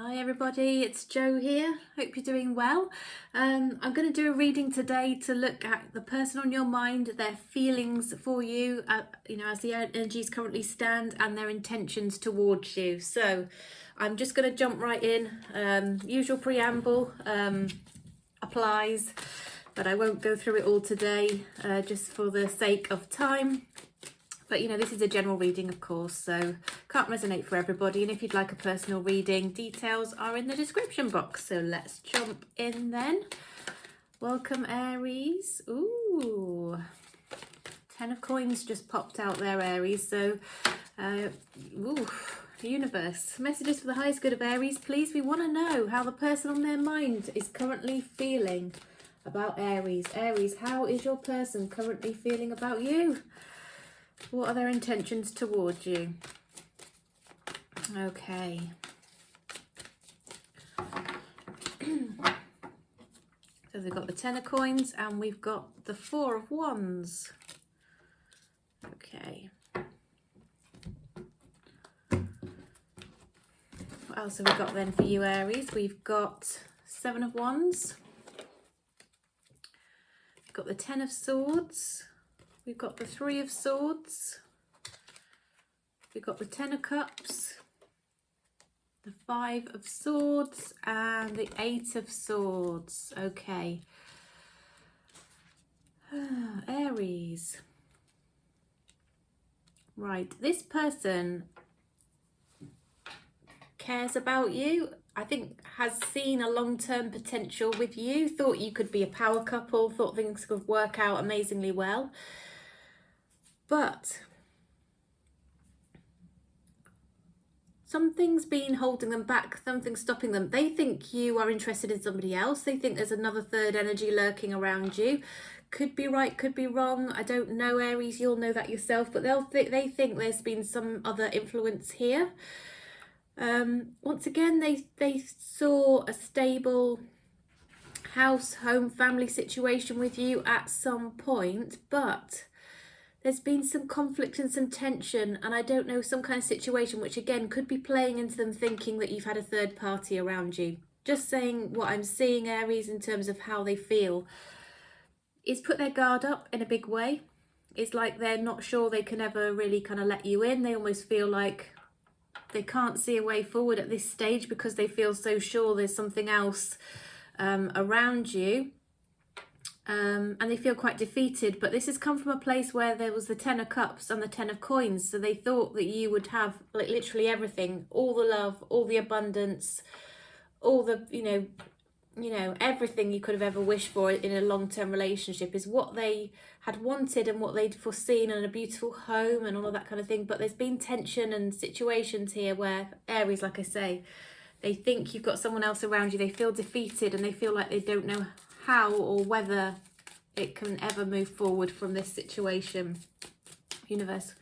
Hi everybody, it's Jo here. Hope you're doing well. I'm going to do a reading today to look at the person on your mind, their feelings for you, as the energies currently stand, and their intentions towards you. So I'm just going to jump right in. Usual preamble applies, but I won't go through it all today just for the sake of time. But this is a general reading, of course, so can't resonate for everybody. And if you'd like a personal reading, details are in the description box. So let's jump in then. Welcome, Aries. Ooh, 10 of coins just popped out there, Aries. So, universe, messages for the highest good of Aries, please. We want to know how the person on their mind is currently feeling about Aries. Aries, how is your person currently feeling about you? What are their intentions towards you? Okay. So we've got the 10 of coins and we've got the 4 of wands. Okay. What else have we got then for you, Aries? We've got 7 of wands. We've got the 10 of swords. We've got the 3 of swords, we've got the 10 of cups, the 5 of swords, and the 8 of swords. Okay. Aries. Right, this person cares about you. I think has seen a long-term potential with you, thought you could be a power couple, thought things could work out amazingly well. But something's been holding them back, something's stopping them. They think you are interested in somebody else. They think there's another third energy lurking around you. Could be right, could be wrong. I don't know, Aries, you'll know that yourself. But they think there's been some other influence here. Once again, they saw a stable house, home, family situation with you at some point. But there's been some conflict and some tension, and I don't know, some kind of situation which again could be playing into them thinking that you've had a third party around you. Just saying what I'm seeing, Aries, in terms of how they feel is put their guard up in a big way. It's like they're not sure they can ever really kind of let you in. They almost feel like they can't see a way forward at this stage because they feel so sure there's something else around you. And they feel quite defeated, but this has come from a place where there was the 10 of cups and the 10 of coins, so they thought that you would have like literally everything, all the love, all the abundance, all the everything you could have ever wished for in a long-term relationship is what they had wanted and what they'd foreseen, and a beautiful home and all of that kind of thing. But there's been tension and situations here where Aries, like I say, they think you've got someone else around you. They feel defeated and they feel like they don't know how or whether it can ever move forward from this situation. Universe,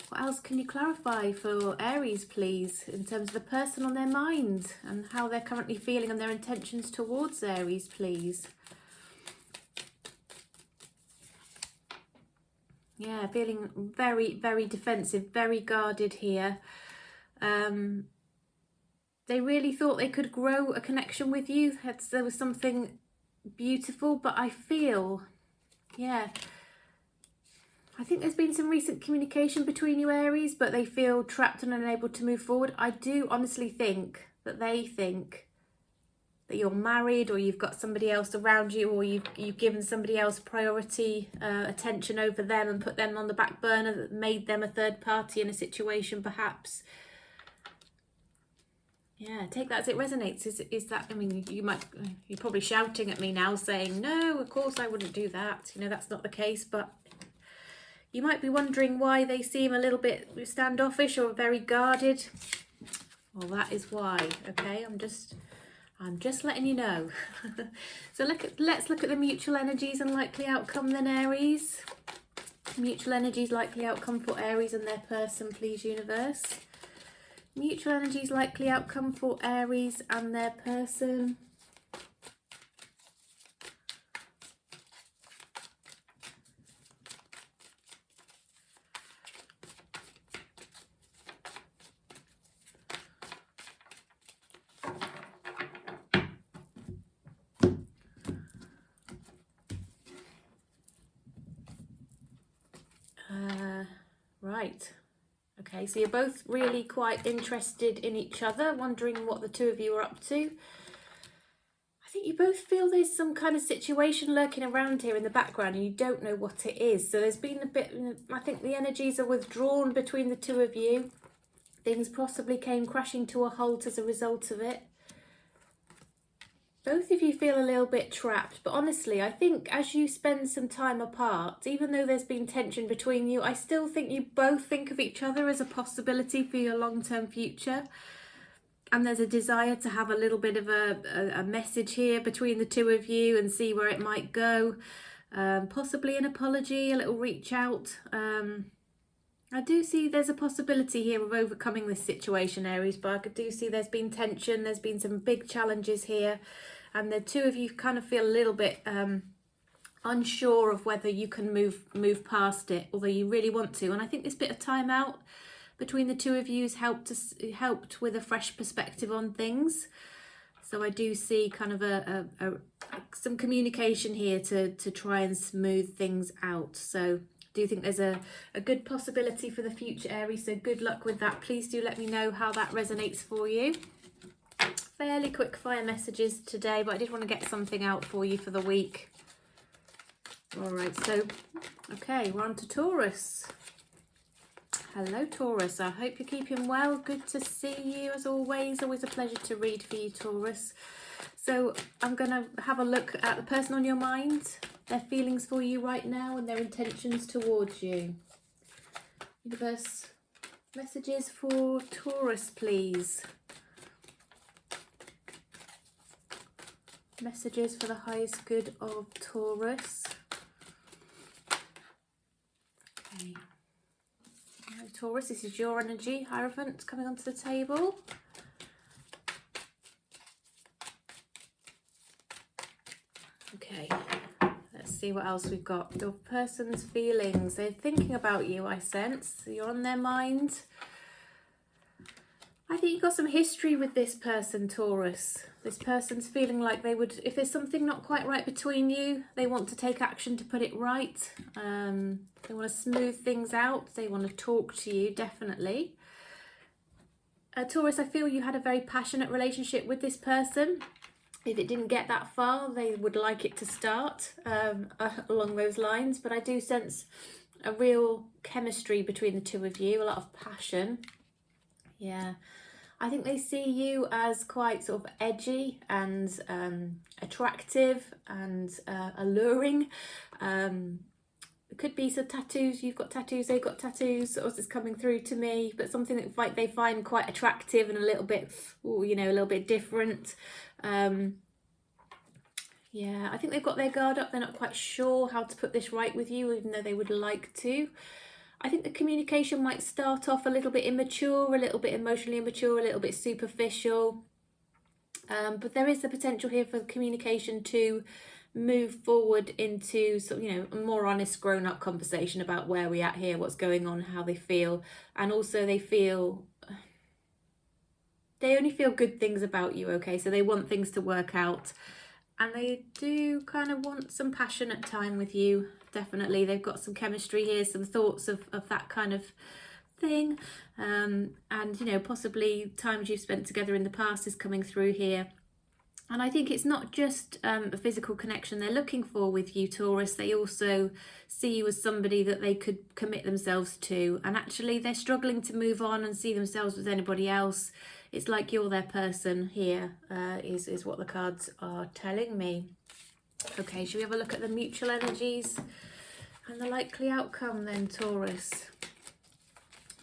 what else can you clarify for Aries, please, in terms of the person on their mind and how they're currently feeling and their intentions towards Aries, please? Yeah, feeling very, very defensive, very guarded here. They really thought they could grow a connection with you. There was something beautiful, but I feel, I think there's been some recent communication between you, Aries, but they feel trapped and unable to move forward. I do honestly think that they think that you're married, or you've got somebody else around you, or you've given somebody else priority attention over them and put them on the back burner, that made them a third party in a situation perhaps. Yeah, take that as it resonates. Is that, I mean, you're probably shouting at me now saying, no, of course I wouldn't do that. That's not the case, but you might be wondering why they seem a little bit standoffish or very guarded. Well, that is why, okay? I'm just letting you know. So let's look at the mutual energies and likely outcome then, Aries. Mutual energies, likely outcome for Aries and their person, please, universe. Mutual energies, likely outcome for Aries and their person. right. Okay, so you're both really quite interested in each other, wondering what the two of you are up to. I think you both feel there's some kind of situation lurking around here in the background and you don't know what it is. So there's been a bit, I think the energies are withdrawn between the two of you. Things possibly came crashing to a halt as a result of it. Both of you feel a little bit trapped, but honestly, I think as you spend some time apart, even though there's been tension between you, I still think you both think of each other as a possibility for your long-term future. And there's a desire to have a little bit of a message here between the two of you and see where it might go. Possibly an apology, a little reach out. I do see there's a possibility here of overcoming this situation, Aries, but I do see there's been tension, there's been some big challenges here, and the two of you kind of feel a little bit unsure of whether you can move past it, although you really want to. And I think this bit of time out between the two of you has helped with a fresh perspective on things. So I do see kind of some communication here to try and smooth things out. So I do think there's a good possibility for the future, Aries, so good luck with that. Please do let me know how that resonates for you. Fairly quick fire messages today, but I did want to get something out for you for the week. All right, so, okay, we're on to Taurus. Hello, Taurus. I hope you're keeping well. Good to see you, as always. Always a pleasure to read for you, Taurus. So I'm going to have a look at the person on your mind, their feelings for you right now and their intentions towards you. Universe, messages for Taurus, please. Messages for the highest good of Taurus. Okay. Now, Taurus, this is your energy. Hierophant coming onto the table. Okay, let's see what else we've got. Your person's feelings. They're thinking about you, I sense. You're on their mind. I think you've got some history with this person, Taurus. This person's feeling like they would, if there's something not quite right between you, they want to take action to put it right. They want to smooth things out. They want to talk to you, definitely. Taurus, I feel you had a very passionate relationship with this person. If it didn't get that far, they would like it to start along those lines. But I do sense a real chemistry between the two of you, a lot of passion. Yeah, I think they see you as quite sort of edgy and attractive and alluring. It could be some tattoos. You've got tattoos, they've got tattoos, or it's coming through to me. But something that like they find quite attractive and a little bit, you know, a little bit different. Yeah, I think they've got their guard up. They're not quite sure how to put this right with you, even though they would like to. I think the communication might start off a little bit immature, a little bit emotionally immature, a little bit superficial. But there is the potential here for communication to move forward into sort of, you know, a more honest grown-up conversation about where we're at here, what's going on, how they feel. And also they only feel good things about you, okay? So they want things to work out. And they do kind of want some passionate time with you, definitely. They've got some chemistry here, some thoughts of that kind of thing. And, you know, possibly times you've spent together in the past is coming through here. And I think it's not just a physical connection they're looking for with you, Taurus. They also see you as somebody that they could commit themselves to. And actually they're struggling to move on and see themselves with anybody else. It's like you're their person here, is what the cards are telling me. Okay, should we have a look at the mutual energies and the likely outcome then, Taurus?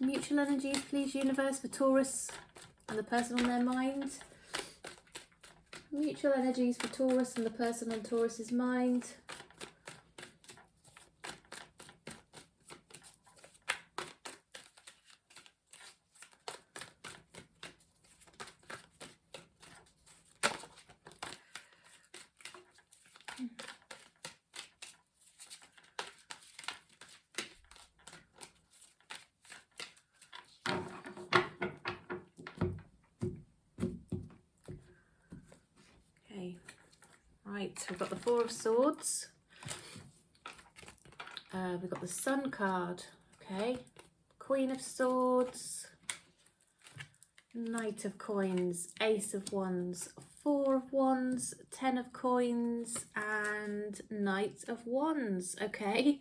Mutual energies, please, universe, for Taurus and the person on their mind. Mutual energies for Taurus and the person on Taurus's mind. Right, so we've got the Four of Swords. We've got the Sun card, okay. Queen of Swords, Knight of Coins, Ace of Wands, Four of Wands, Ten of Coins, and Knight of Wands. Okay,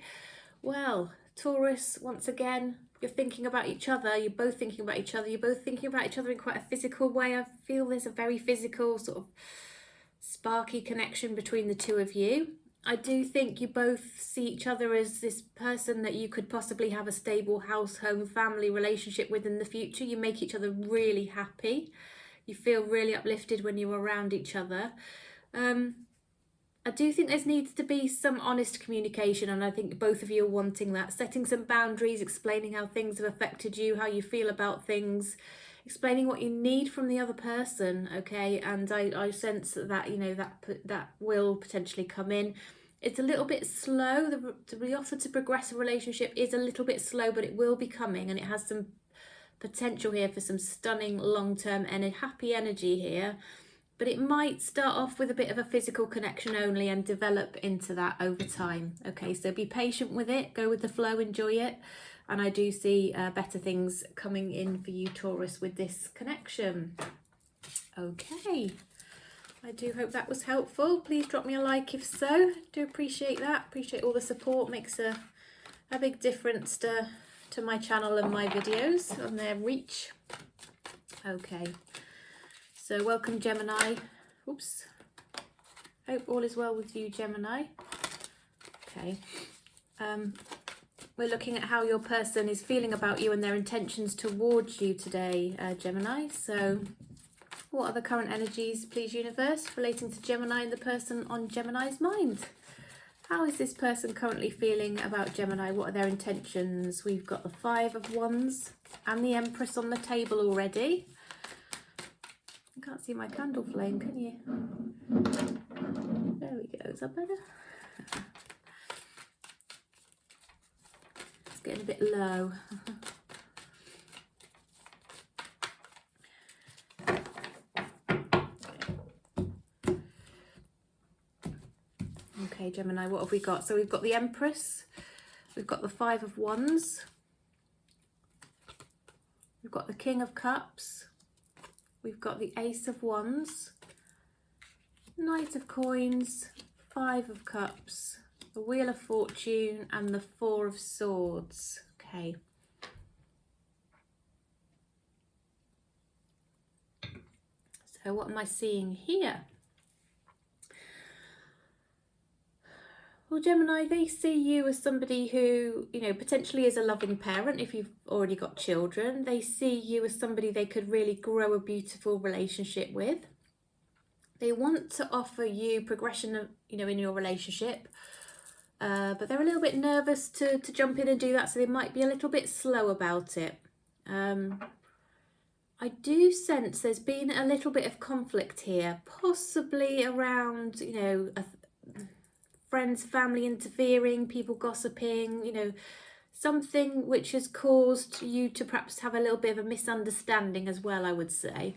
well, Taurus, once again, you're thinking about each other. You're both thinking about each other. You're both thinking about each other in quite a physical way. I feel there's a very physical, sort of sparky connection between the two of you. I do think you both see each other as this person that you could possibly have a stable house, home, family relationship with in the future. You make each other really happy. You feel really uplifted when you're around each other. I do think there needs to be some honest communication, and I think both of you are wanting that. Setting some boundaries, explaining how things have affected you, how you feel about things, explaining what you need from the other person, okay? And I sense that, you know, that will potentially come in. It's a little bit slow. The offer to progress a relationship is a little bit slow, but it will be coming, and it has some potential here for some stunning long-term and happy energy here. But it might start off with a bit of a physical connection only and develop into that over time. Okay, so be patient with it, go with the flow, enjoy it. And I do see better things coming in for you, Taurus, with this connection. Okay, I do hope that was helpful. Please drop me a like if so. Do appreciate that. Appreciate all the support. Makes a big difference to my channel and my videos and their reach. Okay. So welcome, Gemini. Oops. Hope all is well with you, Gemini. Okay. We're looking at how your person is feeling about you and their intentions towards you today, Gemini. So what are the current energies, please, universe, relating to Gemini and the person on Gemini's mind? How is this person currently feeling about Gemini? What are their intentions? We've got the Five of Wands and the Empress on the table already. I can't see my candle flame, can you? There we go. Is that better? It's getting a bit low. Okay, Gemini, what have we got? So we've got the Empress. We've got the Five of Wands. We've got the King of Cups. We've got the Ace of Wands, Knight of Coins, Five of Cups, the Wheel of Fortune, and the Four of Swords. Okay. So what am I seeing here? Well, Gemini, they see you as somebody who, you know, potentially is a loving parent if you've already got children. They see you as somebody they could really grow a beautiful relationship with. They want to offer you progression of, you know, in your relationship, but they're a little bit nervous to jump in and do that, so they might be a little bit slow about it. I do sense there's been a little bit of conflict here, possibly around, you know, friends, family interfering, people gossiping, you know, something which has caused you to perhaps have a little bit of a misunderstanding as well, I would say.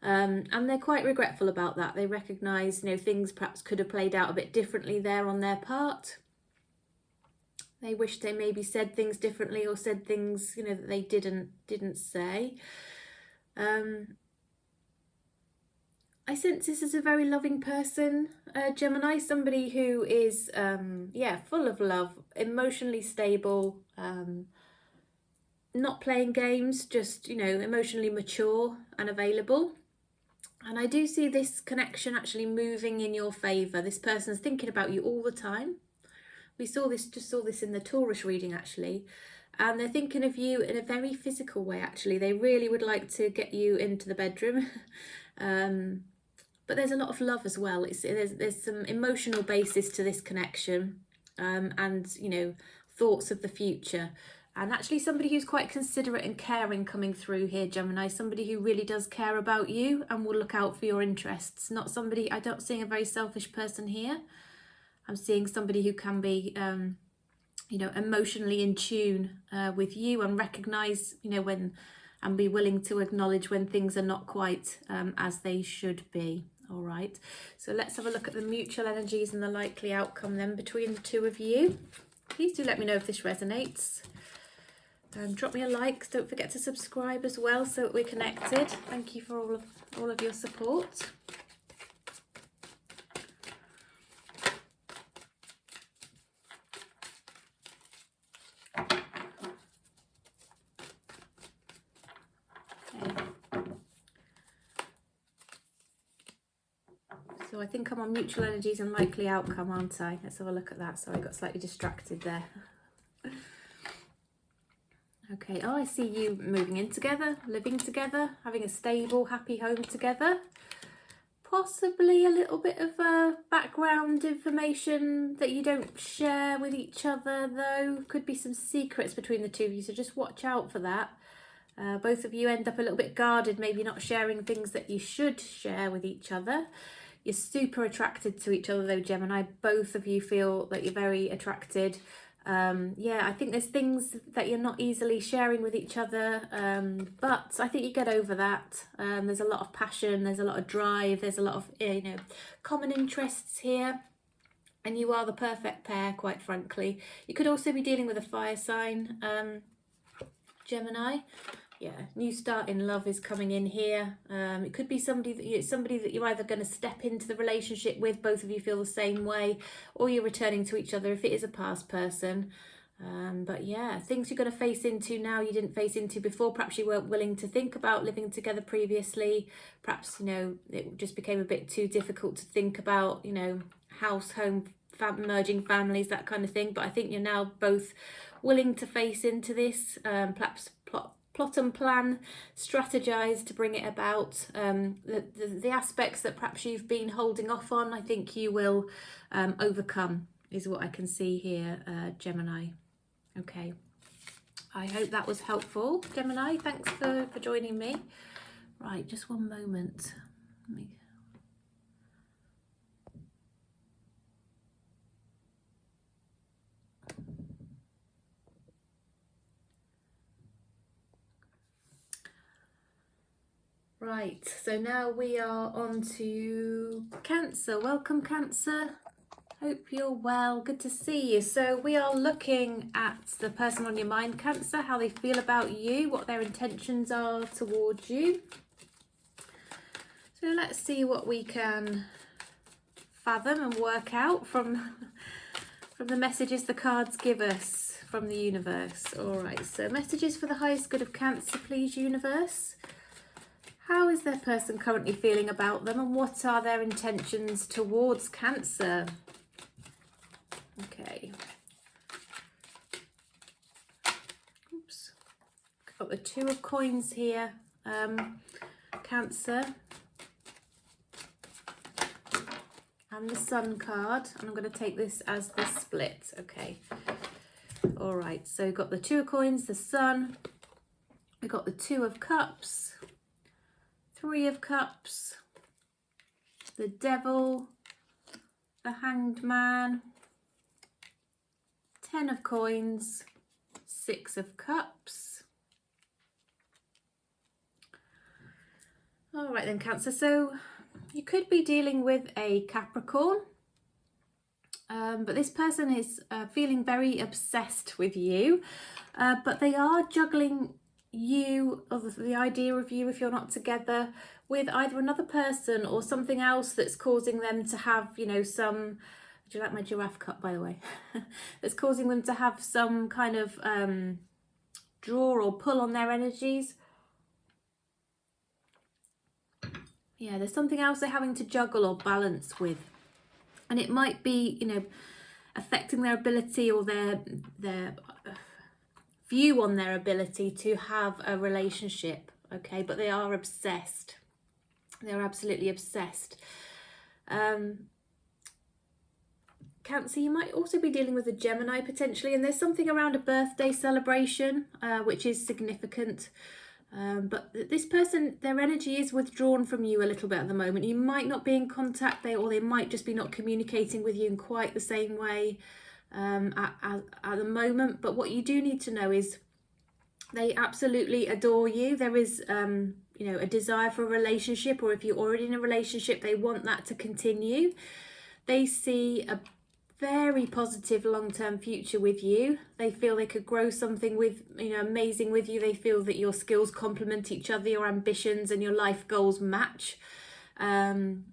And they're quite regretful about that. They recognise, you know, things perhaps could have played out a bit differently there on their part. They wish they maybe said things differently or said things, you know, that they didn't say. I sense this is a very loving person, Gemini, somebody who is, yeah, full of love, emotionally stable, not playing games, just, you know, emotionally mature and available. And I do see this connection actually moving in your favour. This person's thinking about you all the time. We just saw this in the Taurus reading, actually. And they're thinking of you in a very physical way, actually. They really would like to get you into the bedroom. But there's a lot of love as well. There's some emotional basis to this connection, and, you know, thoughts of the future. And actually somebody who's quite considerate and caring coming through here, Gemini. Somebody who really does care about you and will look out for your interests. Not somebody, I don't see a very selfish person here. I'm seeing somebody who can be, you know, emotionally in tune with you and recognise, you know, when, and be willing to acknowledge when things are not quite as they should be. All right, so let's have a look at the mutual energies and the likely outcome then between the two of you. Please do let me know if this resonates. Drop me a like. Don't forget to subscribe as well so that we're connected. Thank you for all of your support. So I think I'm on mutual energies and likely outcome, aren't I? Let's have a look at that. Sorry, I got slightly distracted there. Okay, oh, I see you moving in together, living together, having a stable, happy home together. Possibly a little bit of background information that you don't share with each other, though. Could be some secrets between the two of you, so just watch out for that. Both of you end up a little bit guarded, maybe not sharing things that you should share with each other. You're super attracted to each other, though, Gemini. Both of you feel that you're very attracted. Yeah, I think there's things that you're not easily sharing with each other, but I think you get over that. There's a lot of passion, there's a lot of drive, there's a lot of, you know, common interests here, and you are the perfect pair, quite frankly. You could also be dealing with a fire sign, Gemini. Yeah, new start in love is coming in here. It could be somebody that you're either going to step into the relationship with, both of you feel the same way, or you're returning to each other if it is a past person. But yeah, things you're going to face into now you didn't face into before. Perhaps you weren't willing to think about living together previously. Perhaps, you know, it just became a bit too difficult to think about, you know, house, home, merging families, that kind of thing. But I think you're now both willing to face into this, perhaps plot and plan, strategize to bring it about. The aspects that perhaps you've been holding off on, I think you will overcome, is what I can see here, Gemini. Okay, I hope that was helpful, Gemini. Thanks for joining me. Right, just one moment. Let me... Right, so now we are on to Cancer. Welcome, Cancer. Hope you're well. Good to see you. So we are looking at the person on your mind, Cancer, how they feel about you, what their intentions are towards you. So let's see what we can fathom and work out from the messages the cards give us from the universe. All right, so messages for the highest good of Cancer, please, universe. How is their person currently feeling about them, and what are their intentions towards Cancer? Okay. Oops. Got the Two of Coins here, Cancer. And the Sun card. And I'm going to take this as the split. Okay. All right. So we've got the Two of Coins, the Sun. We've got the Two of Cups. Three of Cups, the Devil, the Hanged Man, 10 of Coins, 6 of Cups. All right then, Cancer. So you could be dealing with a Capricorn, but this person is feeling very obsessed with you, but they are juggling you, or the idea of you if you're not together, with either another person or something else that's causing them to have, you know, some, do you like my giraffe cut, by the way? That's causing them to have some kind of draw or pull on their energies. Yeah, there's something else they're having to juggle or balance with, and it might be, you know, affecting their ability or their view on their ability to have a relationship. Okay, but they are obsessed. They're absolutely obsessed. Cancer, you might also be dealing with a Gemini potentially, and there's something around a birthday celebration, which is significant. But this person, their energy is withdrawn from you a little bit at the moment. You might not be in contact, or they might just be not communicating with you in quite the same way at the moment. But what you do need to know is they absolutely adore you. There is you know, a desire for a relationship, or if you're already in a relationship, they want that to continue. They see very positive long-term future with you. They feel they could grow something with, amazing with you. They feel that your skills complement each other, your ambitions and your life goals match. And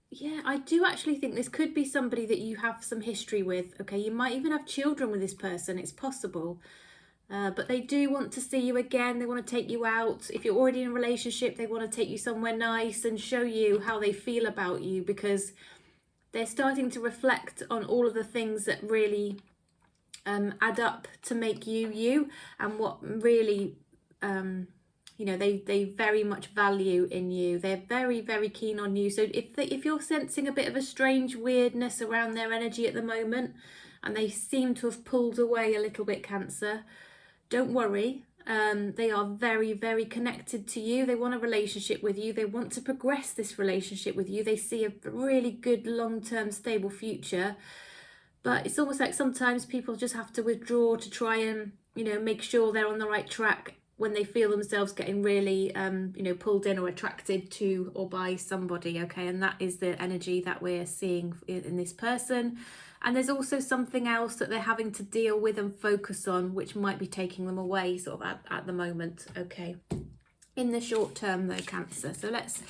yeah, I do actually think this could be somebody that you have some history with. Okay, you might even have children with this person. It's possible. But they do want to see you again. They want to take you out. If you're already in a relationship, they want to take you somewhere nice and show you how they feel about you, because they're starting to reflect on all of the things that really add up to make you you, and what really they very much value in you. They're very, very keen on you. So if you're sensing a bit of a strange weirdness around their energy at the moment, and they seem to have pulled away a little bit, Cancer, don't worry. They are very, very connected to you. They want a relationship with you. They want to progress this relationship with you. They see a really good long-term stable future. But it's almost like sometimes people just have to withdraw to try and, make sure they're on the right track when they feel themselves getting really, pulled in or attracted to or by somebody, okay? And that is the energy that we're seeing in this person. And there's also something else that they're having to deal with and focus on, which might be taking them away sort of at the moment, okay? In the short term though, Cancer. So let's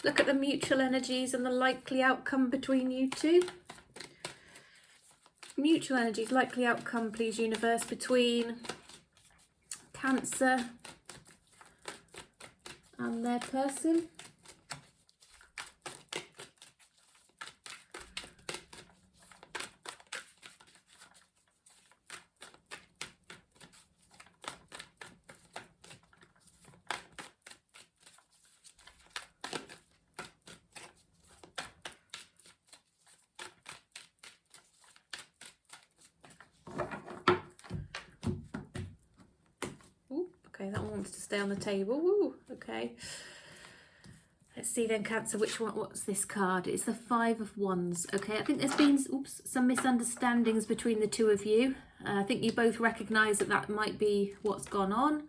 look at the mutual energies and the likely outcome between you two. Mutual energies, likely outcome, please, universe, between Cancer and their person. Okay, that one wants to stay on the table. Woo, okay. Let's see then, Cancer, what's this card? It's the Five of Wands. Okay, I think there's been some misunderstandings between the two of you. I think you both recognise that might be what's gone on.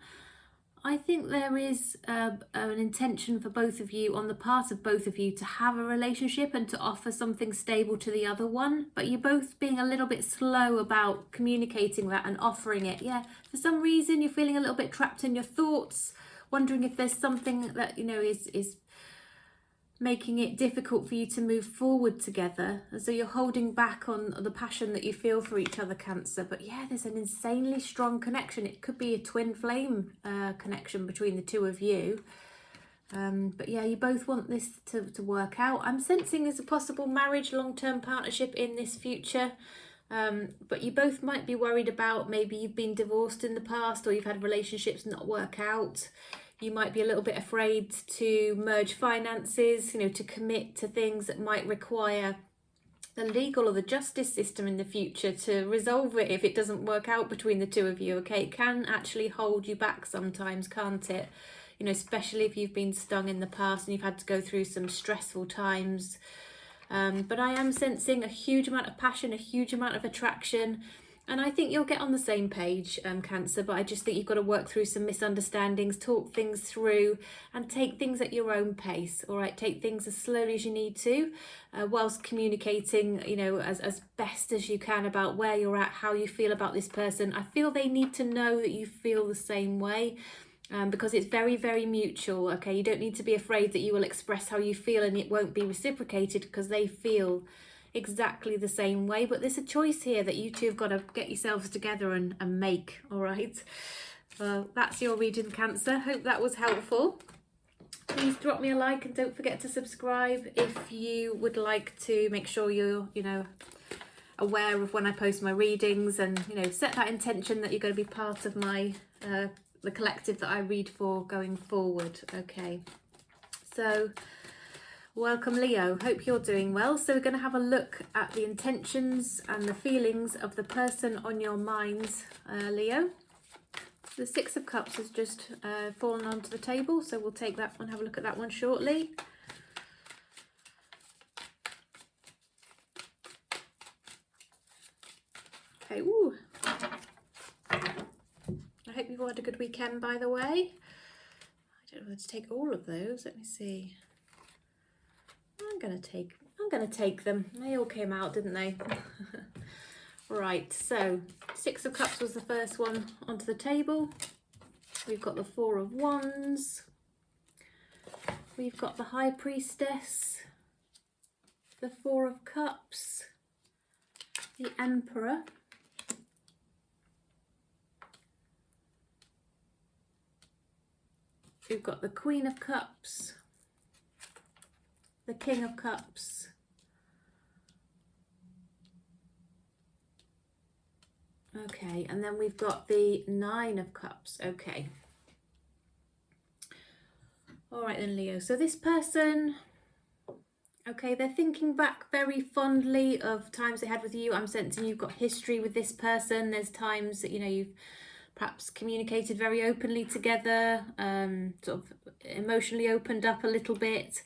I think there is an intention for both of you, on the part of both of you, to have a relationship and to offer something stable to the other one, but you're both being a little bit slow about communicating that and offering it. Yeah, for some reason you're feeling a little bit trapped in your thoughts, wondering if there's something that is making it difficult for you to move forward together. And so you're holding back on the passion that you feel for each other, Cancer. But yeah, there's an insanely strong connection. It could be a twin flame connection between the two of you. But yeah, you both want this to work out. I'm sensing there's a possible marriage, long-term partnership in this future. But you both might be worried about, maybe you've been divorced in the past, or you've had relationships not work out. You might be a little bit afraid to merge finances, to commit to things that might require the legal or the justice system in the future to resolve it if it doesn't work out between the two of you, okay? It can actually hold you back sometimes, can't it? Especially if you've been stung in the past and you've had to go through some stressful times. But I am sensing a huge amount of passion, a huge amount of attraction. And I think you'll get on the same page, Cancer, but I just think you've got to work through some misunderstandings, talk things through, and take things at your own pace, all right? Take things as slowly as you need to, whilst communicating, as best as you can about where you're at, how you feel about this person. I feel they need to know that you feel the same way, because it's very, very mutual, okay? You don't need to be afraid that you will express how you feel and it won't be reciprocated, because they feel exactly the same way. But there's a choice here that you two have got to get yourselves together and make, all right? Well, that's your reading, Cancer. Hope that was helpful. Please drop me a like and don't forget to subscribe if you would like to make sure you're, aware of when I post my readings, and, set that intention that you're going to be part of my, the collective that I read for going forward, okay? So, welcome, Leo. Hope you're doing well. So we're going to have a look at the intentions and the feelings of the person on your mind, Leo. The Six of Cups has just fallen onto the table, so we'll take that one, have a look at that one shortly. Okay, ooh. I hope you've all had a good weekend, by the way. I don't know whether to take all of those. Let me see. I'm I'm going to take them. They all came out, didn't they? Right, so Six of Cups was the first one onto the table. We've got the Four of Wands. We've got the High Priestess. The Four of Cups. The Emperor. We've got the Queen of Cups. The King of Cups. Okay, and then we've got the Nine of Cups. Okay. All right then, Leo. So this person, okay, they're thinking back very fondly of times they had with you. I'm sensing you've got history with this person. There's times that, you know, you've perhaps communicated very openly together, sort of emotionally opened up a little bit.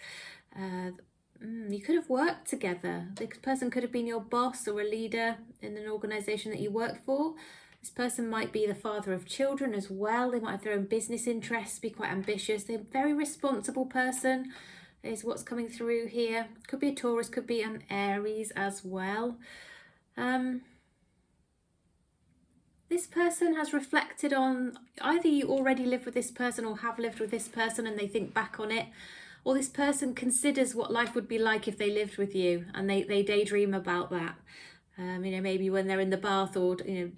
You could have worked together. This person could have been your boss or a leader in an organisation that you work for. This person might be the father of children as well. They might have their own business interests, be quite ambitious. They're a very responsible person is what's coming through here. Could be a Taurus, could be an Aries as well. This person has reflected on, either you already live with this person or have lived with this person and they think back on it, or this person considers what life would be like if they lived with you and they daydream about that. You know, maybe when they're in the bath or, you know,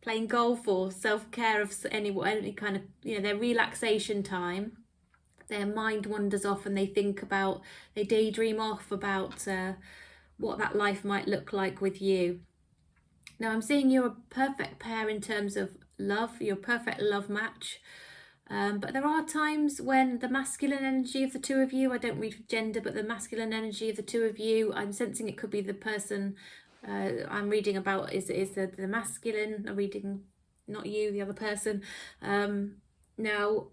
playing golf or self-care of any kind of, you know, their relaxation time, their mind wanders off and they think about, they daydream off about what that life might look like with you. Now I'm seeing you're a perfect pair in terms of love, you're a perfect love match. But there are times when the masculine energy of the two of you, I don't read gender, but the masculine energy of the two of you, I'm sensing it could be the person I'm reading about is the masculine. I'm reading, not you, the other person. Now,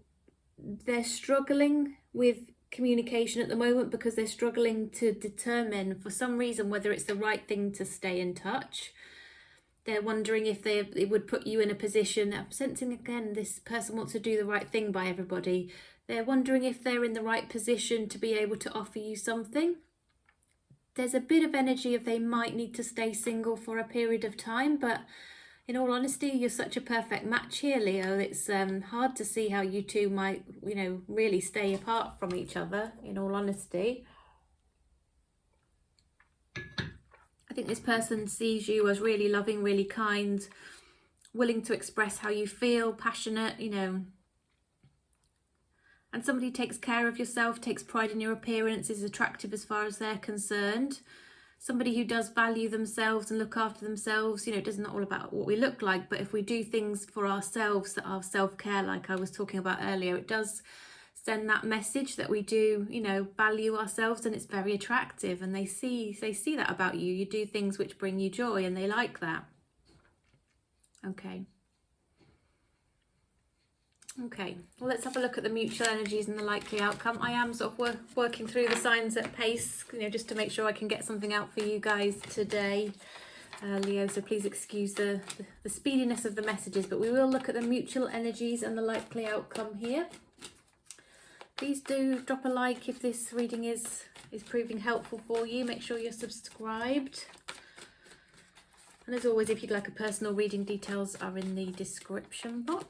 they're struggling with communication at the moment because they're struggling to determine for some reason whether it's the right thing to stay in touch. They're wondering if it would put you in a position, I'm sensing again, this person wants to do the right thing by everybody. They're wondering if they're in the right position to be able to offer you something. There's a bit of energy of they might need to stay single for a period of time, but in all honesty, you're such a perfect match here, Leo. It's hard to see how you two might, you know, really stay apart from each other, in all honesty. I think this person sees you as really loving, really kind, willing to express how you feel, passionate, you know. And somebody takes care of yourself, takes pride in your appearance, is attractive as far as they're concerned. Somebody who does value themselves and look after themselves. You know, it isn't all about what we look like, but if we do things for ourselves that are self-care, like I was talking about earlier, it does send that message that we do, you know, value ourselves, and it's very attractive, and they see that about you. You do things which bring you joy and they like that. Okay, well, let's have a look at the mutual energies and the likely outcome. I am sort of working through the signs at pace, you know, just to make sure I can get something out for you guys today, Leo, so please excuse the speediness of the messages, but we will look at the mutual energies and the likely outcome here. Please do drop a like if this reading is proving helpful for you. Make sure you're subscribed. And as always, if you'd like a personal reading, details are in the description box.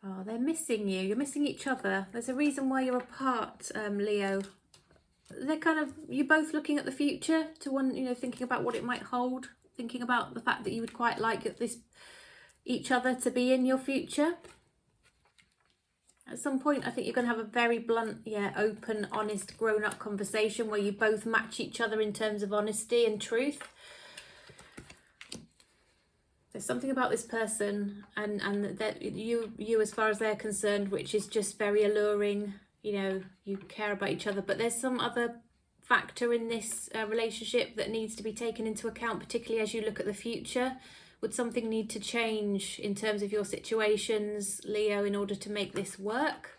Oh, they're missing you. You're missing each other. There's a reason why you're apart, Leo. They're kind of, you're both looking at the future to one, you know, thinking about what it might hold, thinking about the fact that you would quite like each other to be in your future. At some point, I think you're going to have a very blunt, open, honest, grown-up conversation where you both match each other in terms of honesty and truth. There's something about this person and that you as far as they're concerned, which is just very alluring. You know, you care about each other, but there's some other factor in this relationship that needs to be taken into account, particularly as you look at the future. Would something need to change in terms of your situations, Leo, in order to make this work?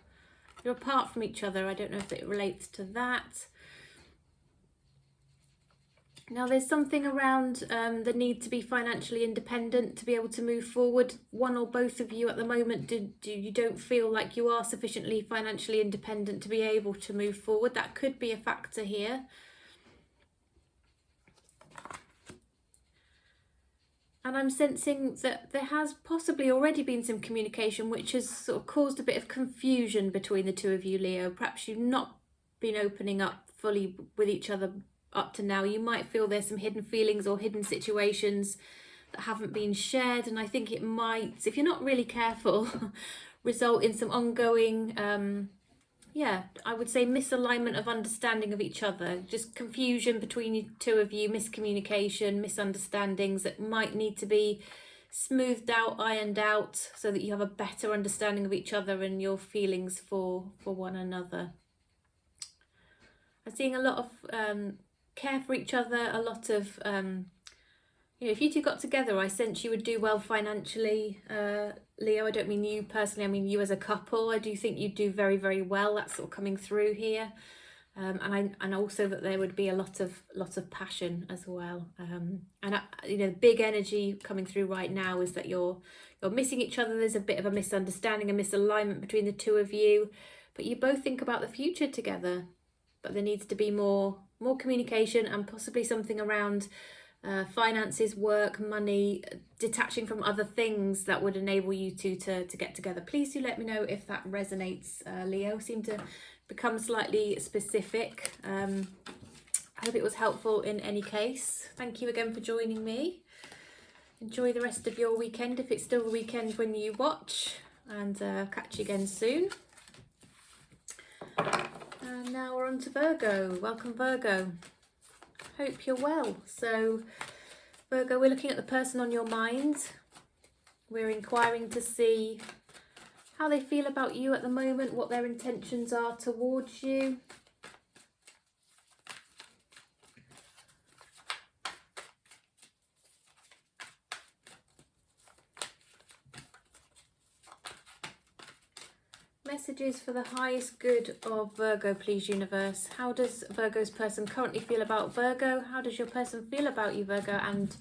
You're apart from each other. I don't know if it relates to that. Now there's something around the need to be financially independent to be able to move forward. One or both of you at the moment, you don't feel like you are sufficiently financially independent to be able to move forward. That could be a factor here. And I'm sensing that there has possibly already been some communication which has sort of caused a bit of confusion between the two of you, Leo. Perhaps you've not been opening up fully with each other up to now. You might feel there's some hidden feelings or hidden situations that haven't been shared. And I think it might, if you're not really careful, result in some ongoing, I would say misalignment of understanding of each other, just confusion between you two of you, miscommunication, misunderstandings that might need to be smoothed out, ironed out, so that you have a better understanding of each other and your feelings for one another. I'm seeing a lot of care for each other, a lot of if you two got together, I sense you would do well financially. Leo, I don't mean you personally, I mean you as a couple. I do think you'd do very, very well. That's sort of coming through here. And also that there would be a lot of passion as well. Big energy coming through right now is that you're missing each other. There's a bit of a misunderstanding, a misalignment between the two of you, but you both think about the future together. But there needs to be more communication and possibly something around finances, work, money, detaching from other things that would enable you two to get together. Please do let me know if that resonates, Leo. Seem to become slightly specific. I hope it was helpful in any case. Thank you again for joining me. Enjoy the rest of your weekend, if it's still the weekend when you watch, and catch you again soon. And now we're on to Virgo. Welcome, Virgo. Hope you're well. So Virgo, we're looking at the person on your mind. We're inquiring to see how they feel about you at the moment, what their intentions are towards you. Messages for the highest good of Virgo, please, universe. How does Virgo's person currently feel about Virgo? How does your person feel about you, Virgo? And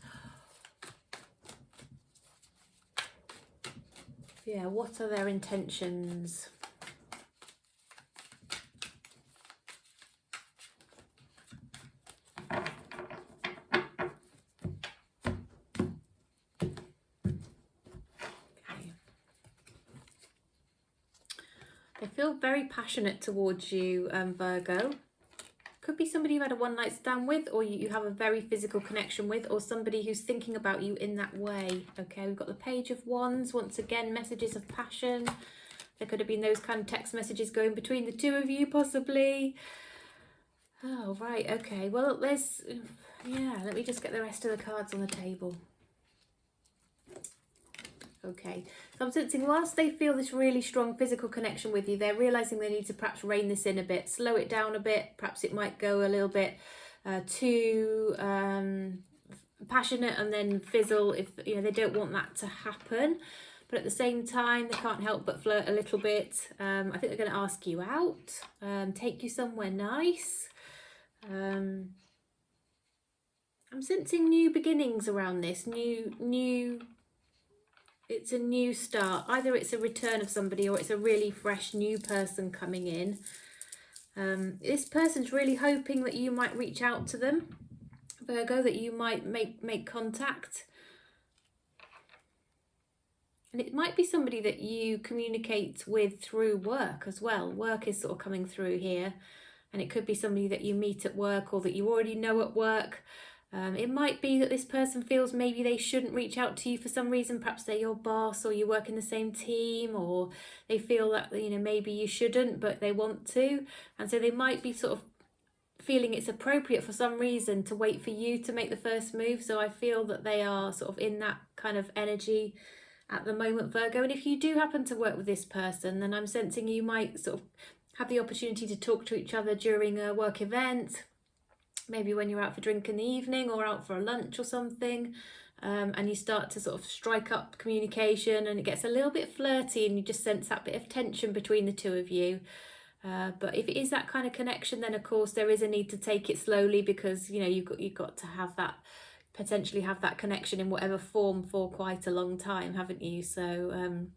yeah, what are their intentions? They feel very passionate towards you, Virgo. Could be somebody you had a one-night stand with, or you have a very physical connection with, or somebody who's thinking about you in that way. Okay, we've got the Page of Wands. Once again, messages of passion. There could have been those kind of text messages going between the two of you, possibly. Oh, right, okay. Well, let me just get the rest of the cards on the table. Okay, so I'm sensing whilst they feel this really strong physical connection with you, they're realising they need to perhaps rein this in a bit, slow it down a bit. Perhaps it might go a little bit too passionate and then fizzle if they don't want that to happen. But at the same time, they can't help but flirt a little bit. I think they're going to ask you out, take you somewhere nice. I'm sensing new beginnings around this, it's a new start. Either it's a return of somebody or it's a really fresh new person coming in. This person's really hoping that you might reach out to them, Virgo, that you might make contact. And it might be somebody that you communicate with through work as well. Work is sort of coming through here. And it could be somebody that you meet at work or that you already know at work. It might be that this person feels maybe they shouldn't reach out to you for some reason. Perhaps they're your boss or you work in the same team, or they feel that, maybe you shouldn't, but they want to. And so they might be sort of feeling it's appropriate for some reason to wait for you to make the first move. So I feel that they are sort of in that kind of energy at the moment, Virgo. And if you do happen to work with this person, then I'm sensing you might sort of have the opportunity to talk to each other during a work event. Maybe when you're out for drink in the evening or out for a lunch or something, and you start to sort of strike up communication and it gets a little bit flirty and you just sense that bit of tension between the two of you. But if it is that kind of connection, then of course there is a need to take it slowly, because you know you've got to have that, potentially have that connection in whatever form for quite a long time, haven't you? So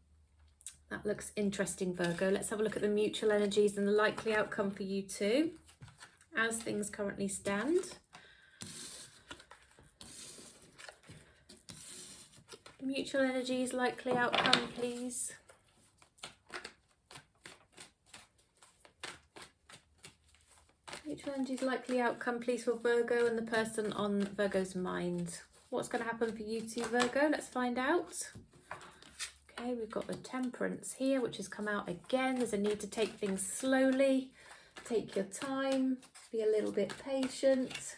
that looks interesting, Virgo. Let's have a look at the mutual energies and the likely outcome for you too, as things currently stand. Mutual energies, likely outcome, please. Mutual energies, likely outcome, please, for Virgo and the person on Virgo's mind. What's going to happen for you two, Virgo? Let's find out. Okay, we've got the Temperance here, which has come out again. There's a need to take things slowly. Take your time. Be a little bit patient.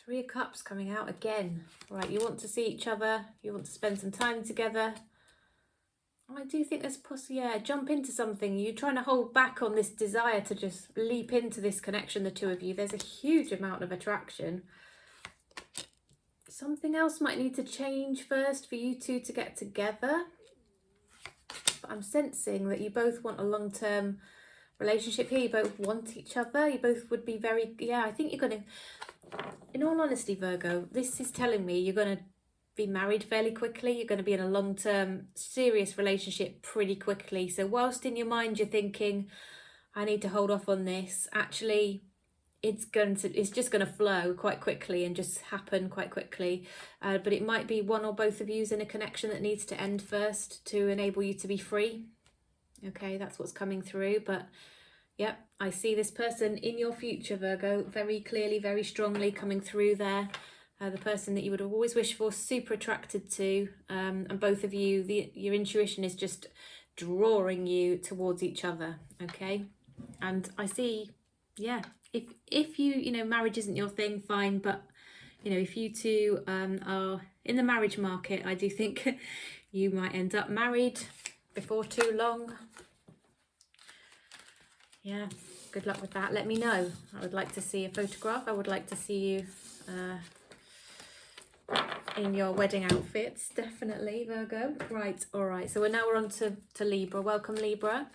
Three of Cups coming out again. Right, you want to see each other. You want to spend some time together. I do think there's jump into something. You're trying to hold back on this desire to just leap into this connection, the two of you. There's a huge amount of attraction. Something else might need to change first for you two to get together. But I'm sensing that you both want a long-term relationship here. You both want each other. You both would be very, I think you're going to, in all honesty, Virgo, this is telling me you're going to be married fairly quickly. You're going to be in a long-term serious relationship pretty quickly. So whilst in your mind you're thinking, I need to hold off on this, actually it's just going to flow quite quickly and just happen quite quickly. But it might be one or both of you's in a connection that needs to end first to enable you to be free. Okay, that's what's coming through. But yep, I see this person in your future, Virgo, very clearly, very strongly coming through there. The person that you would have always wished for, super attracted to, and both of you, your intuition is just drawing you towards each other, okay? And I see, if you, marriage isn't your thing, fine, but, if you two are in the marriage market, I do think you might end up married before too long. Yeah, good luck with that. Let me know. I would like to see a photograph. I would like to see you in your wedding outfits, definitely, Virgo. Right, all right. So we're on to Libra. Welcome, Libra.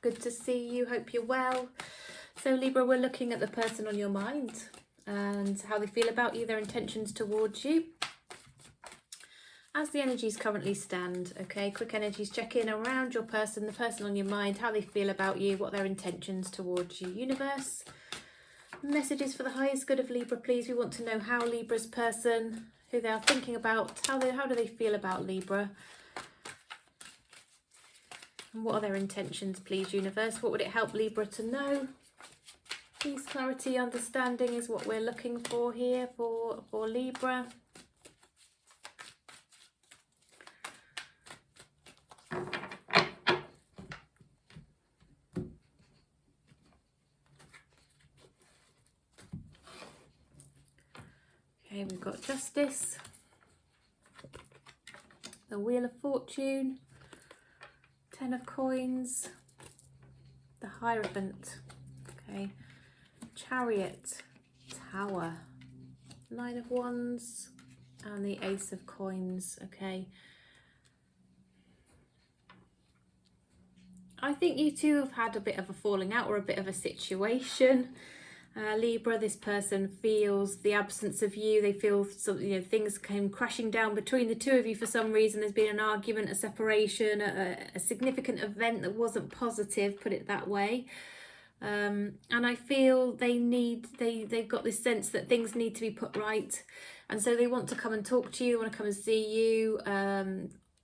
Good to see you. Hope you're well. So, Libra, we're looking at the person on your mind and how they feel about you, their intentions towards you. As the energies currently stand, okay, quick energies check in around your person, the person on your mind, how they feel about you, what their intentions towards you. Universe, messages for the highest good of Libra, please. We want to know how Libra's person, who they are thinking about, how do they feel about Libra? And what are their intentions, please, universe? What would it help Libra to know? Peace, clarity, understanding is what we're looking for here for Libra. Okay, we've got Justice, the Wheel of Fortune, Ten of Coins, the Hierophant, okay, Chariot, Tower, Nine of Wands, and the Ace of Coins, okay. I think you two have had a bit of a falling out or a bit of a situation. Libra, this person feels the absence of you. They feel things came crashing down between the two of you for some reason. There's been an argument, a separation, a significant event that wasn't positive, put it that way. And I feel they've got this sense that things need to be put right, and so they want to come and talk to you. They want to come and see you,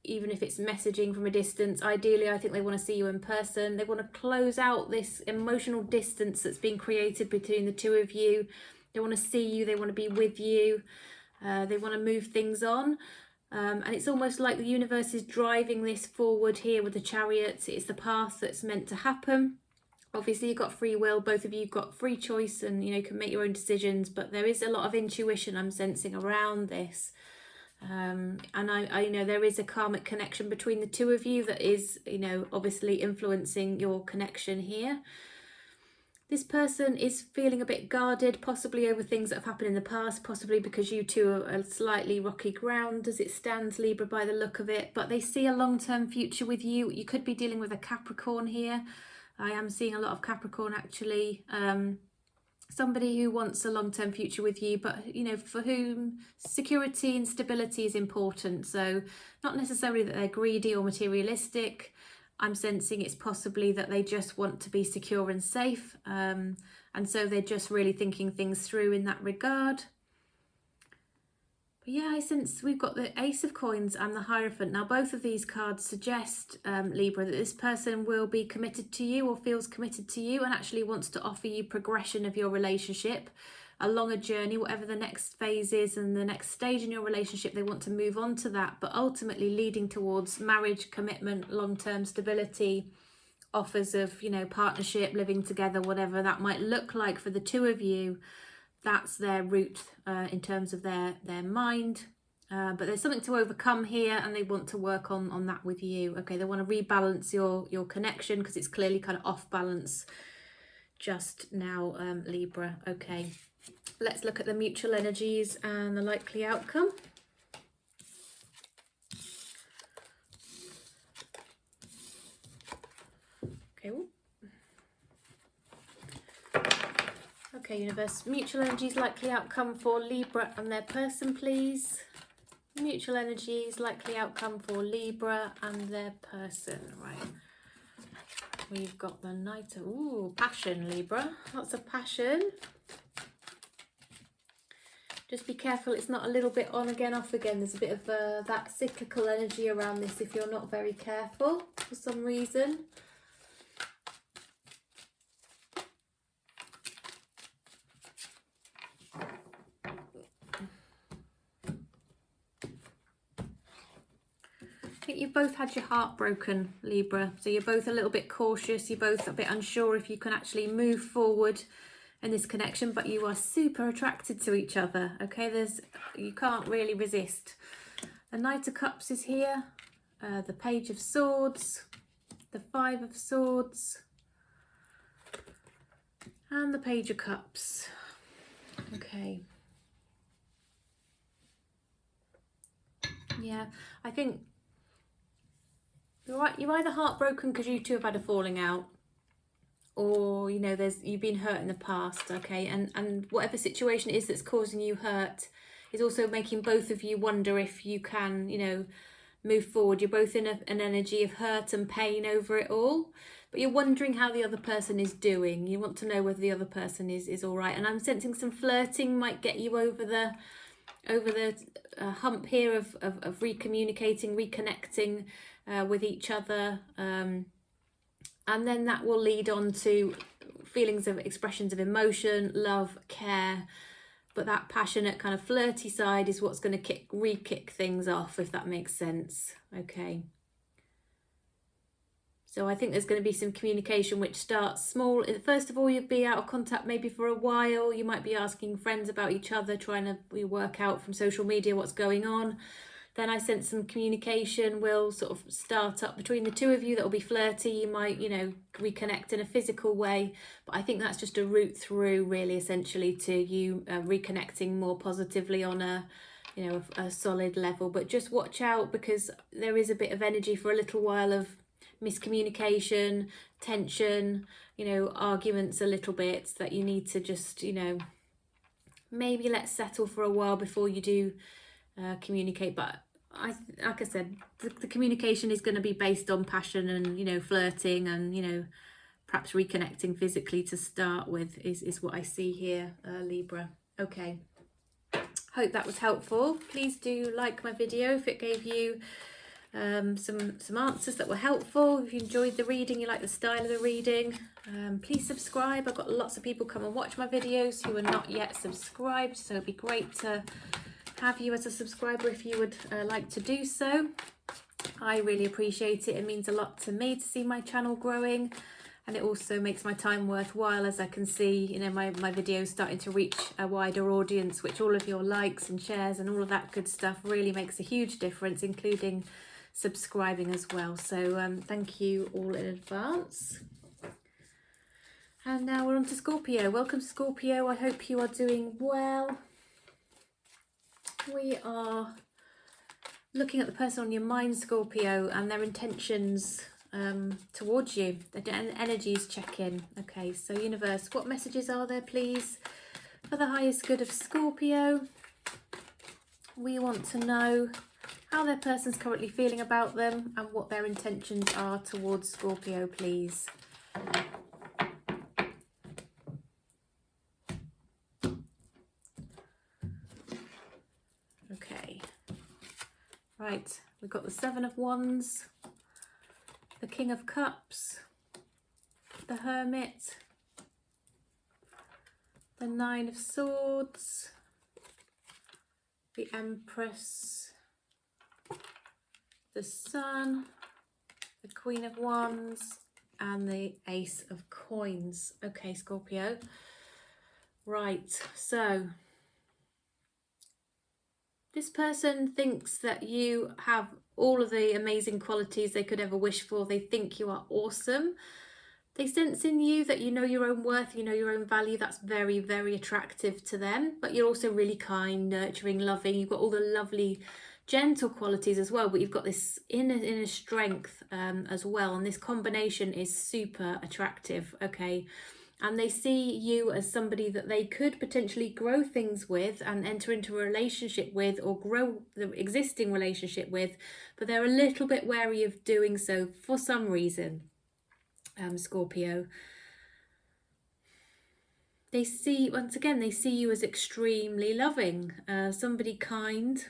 even if it's messaging from a distance. Ideally, I think they want to see you in person. They want to close out this emotional distance that's been created between the two of you. They want to see you. They want to be with you. They want to move things on. And it's almost like the universe is driving this forward here with the Chariot. It's the path that's meant to happen. Obviously, you've got free will. Both of you have got free choice and, can make your own decisions. But there is a lot of intuition I'm sensing around this. And I know there is a karmic connection between the two of you that is, obviously influencing your connection here. This person is feeling a bit guarded, possibly over things that have happened in the past, possibly because you two are a slightly rocky ground as it stands, Libra, by the look of it. But they see a long-term future with you. You could be dealing with a Capricorn here. I am seeing a lot of Capricorn, actually. Somebody who wants a long-term future with you, but, you know, for whom security and stability is important. So not necessarily that they're greedy or materialistic. I'm sensing it's possibly that they just want to be secure and safe. And so they're just really thinking things through in that regard. But yeah, I sense we've got the Ace of Coins and the Hierophant. Now, both of these cards suggest, Libra, that this person will be committed to you or feels committed to you and actually wants to offer you progression of your relationship along a journey, whatever the next phase is and the next stage in your relationship. They want to move on to that, but ultimately leading towards marriage, commitment, long-term stability, offers of, you know, partnership, living together, whatever that might look like for the two of you. That's their route in terms of their mind. But there's something to overcome here, and they want to work on that with you. Okay, they want to rebalance your connection because it's clearly kind of off balance just now, Libra. Okay, let's look at the mutual energies and the likely outcome. Okay. Okay, universe, mutual energies, likely outcome for Libra and their person, please. Mutual energies, likely outcome for Libra and their person. Right. We've got the Knight of, ooh, passion, Libra. Lots of passion. Just be careful it's not a little bit on again, off again. There's a bit of that cyclical energy around this if you're not very careful for some reason. You've both had your heart broken, Libra, so you're both a little bit cautious, you're both a bit unsure if you can actually move forward in this connection, but you are super attracted to each other. Okay, you can't really resist. The Knight of Cups is here, the Page of Swords, the Five of Swords, and the Page of Cups. Okay. Yeah, I think you're either heartbroken because you two have had a falling out, or, you know, you've been hurt in the past. Okay, and whatever situation it is that's causing you hurt is also making both of you wonder if you can, you know, move forward. You're both in an energy of hurt and pain over it all, but you're wondering how the other person is doing. You want to know whether the other person is all right. And I'm sensing some flirting might get you over the hump here of recommunicating, reconnecting with each other, and then that will lead on to feelings of expressions of emotion, love, care. But that passionate kind of flirty side is what's going to re-kick things off, if that makes sense. Okay. So I think there's going to be some communication which starts small. First of all, you'll be out of contact maybe for a while. You might be asking friends about each other, trying to work out from social media what's going on. Then I sense some communication will sort of start up between the two of you that will be flirty. You might, you know, reconnect in a physical way. But I think that's just a route through, really, essentially, to you reconnecting more positively on a, you know, a solid level. But just watch out, because there is a bit of energy for a little while of miscommunication, tension, you know, arguments a little bit that you need to just, you know, maybe let settle for a while before you do communicate. But like I said, the communication is going to be based on passion and, you know, flirting and, you know, perhaps reconnecting physically to start with is what I see here, Libra. Okay, hope that was helpful. Please do like my video if it gave you some answers that were helpful. If you enjoyed the reading, you like the style of the reading, please subscribe. I've got lots of people come and watch my videos who are not yet subscribed, so it'd be great to have you as a subscriber if you would like to do so. I really appreciate it. It means a lot to me to see my channel growing, and it also makes my time worthwhile, as I can see, you know, my videos starting to reach a wider audience, which all of your likes and shares and all of that good stuff really makes a huge difference, including subscribing as well. So thank you all in advance. And now we're on to Scorpio. Welcome, Scorpio. I hope you are doing well. We are looking at the person on your mind, Scorpio, and their intentions towards you. The energies check in. Okay, so universe, what messages are there, please, for the highest good of Scorpio? We want to know how their person's currently feeling about them and what their intentions are towards Scorpio, please. Okay. Right, we've got the Seven of Wands, the King of Cups, the Hermit, the Nine of Swords, the Empress, the Sun, the Queen of Wands, and the Ace of Coins. Okay, Scorpio. Right, so this person thinks that you have all of the amazing qualities they could ever wish for. They think you are awesome. They sense in you that you know your own worth, you know your own value. That's very, very attractive to them. But you're also really kind, nurturing, loving. You've got all the lovely, gentle qualities as well. But you've got this inner strength as well. And this combination is super attractive, okay? And they see you as somebody that they could potentially grow things with and enter into a relationship with, or grow the existing relationship with. But they're a little bit wary of doing so for some reason. Scorpio, they see, once again, they see you as extremely loving, somebody kind.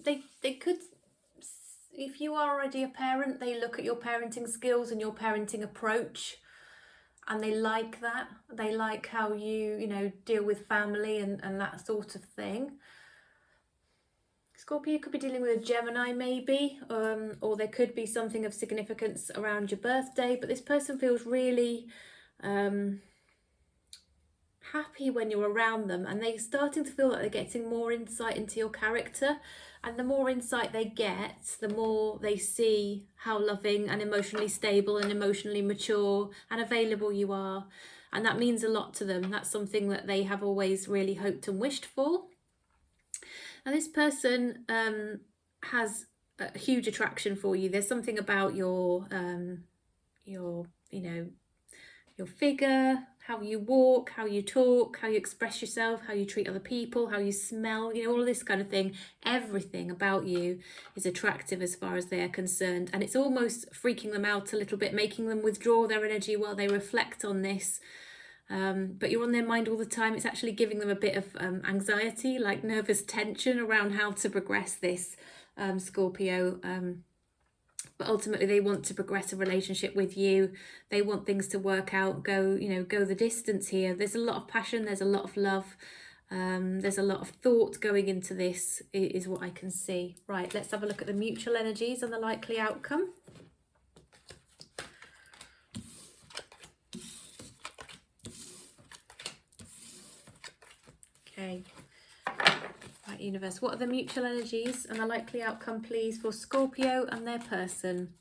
They could, if you are already a parent, they look at your parenting skills and your parenting approach, and they like that. They like how you deal with family and that sort of thing. Scorpio could be dealing with a Gemini maybe, or there could be something of significance around your birthday, but this person feels really happy when you're around them, and they're starting to feel like they're getting more insight into your character, and the more insight they get, the more they see how loving and emotionally stable and emotionally mature and available you are, and that means a lot to them. That's something that they have always really hoped and wished for. And this person has a huge attraction for you. There's something about your figure, how you walk, how you talk, how you express yourself, how you treat other people, how you smell, all of this kind of thing. Everything about you is attractive as far as they are concerned. And it's almost freaking them out a little bit, making them withdraw their energy while they reflect on this. But you're on their mind all the time. It's actually giving them a bit of anxiety, like nervous tension around how to progress this, Scorpio. But ultimately they want to progress a relationship with you. They want things to work out, go the distance here. There's a lot of passion, there's a lot of love, there's a lot of thought going into this, is what I can see. Right, let's have a look at the mutual energies and the likely outcome. Okay, right, universe, what are the mutual energies and the likely outcome, please, for Scorpio and their person?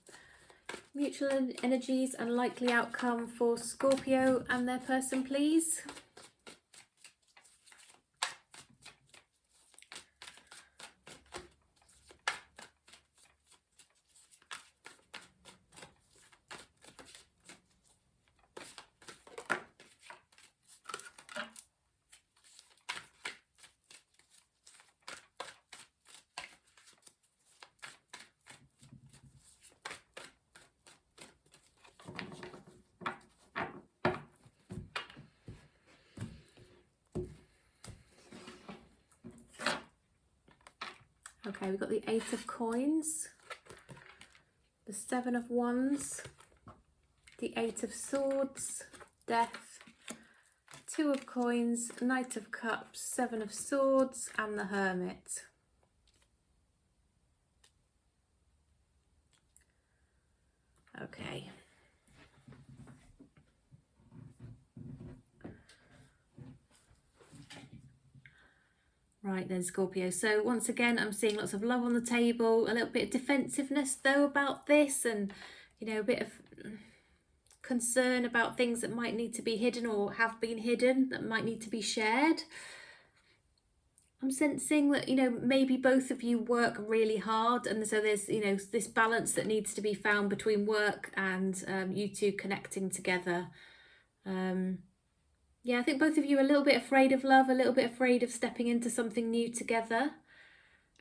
Mutual energies and likely outcome for Scorpio and their person, please. Okay, we've got the Eight of Coins, the Seven of Wands, the Eight of Swords, Death, Two of Coins, Knight of Cups, Seven of Swords, and the Hermit. Okay. Right then, Scorpio. So once again, I'm seeing lots of love on the table, a little bit of defensiveness though about this, and a bit of concern about things that might need to be hidden or have been hidden, that might need to be shared. I'm sensing that, you know, maybe both of you work really hard, and so there's, you know, this balance that needs to be found between work and you two connecting together. Yeah, I think both of you are a little bit afraid of love, a little bit afraid of stepping into something new together.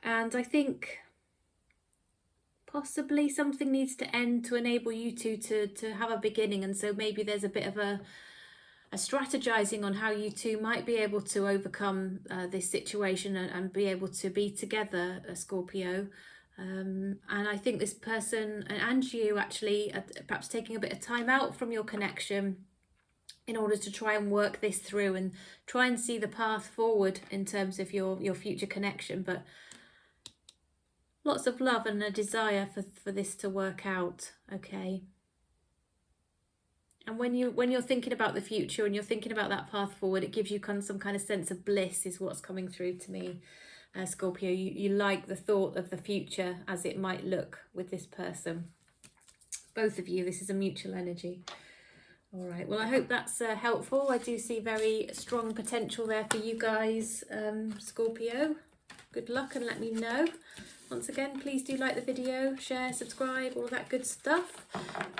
And I think possibly something needs to end to enable you two to have a beginning. And so maybe there's a bit of a strategizing on how you two might be able to overcome this situation and be able to be together, Scorpio. And I think this person and you actually are perhaps taking a bit of time out from your connection in order to try and work this through and try and see the path forward in terms of your future connection. But lots of love and a desire for this to work out, okay? And when you're thinking about the future and you're thinking about that path forward, it gives you some kind of sense of bliss is what's coming through to me, Scorpio. You like the thought of the future as it might look with this person. Both of you, this is a mutual energy. All right, well, I hope that's helpful. I do see very strong potential there for you guys, Scorpio. Good luck and let me know. Once again, please do like the video, share, subscribe, all that good stuff.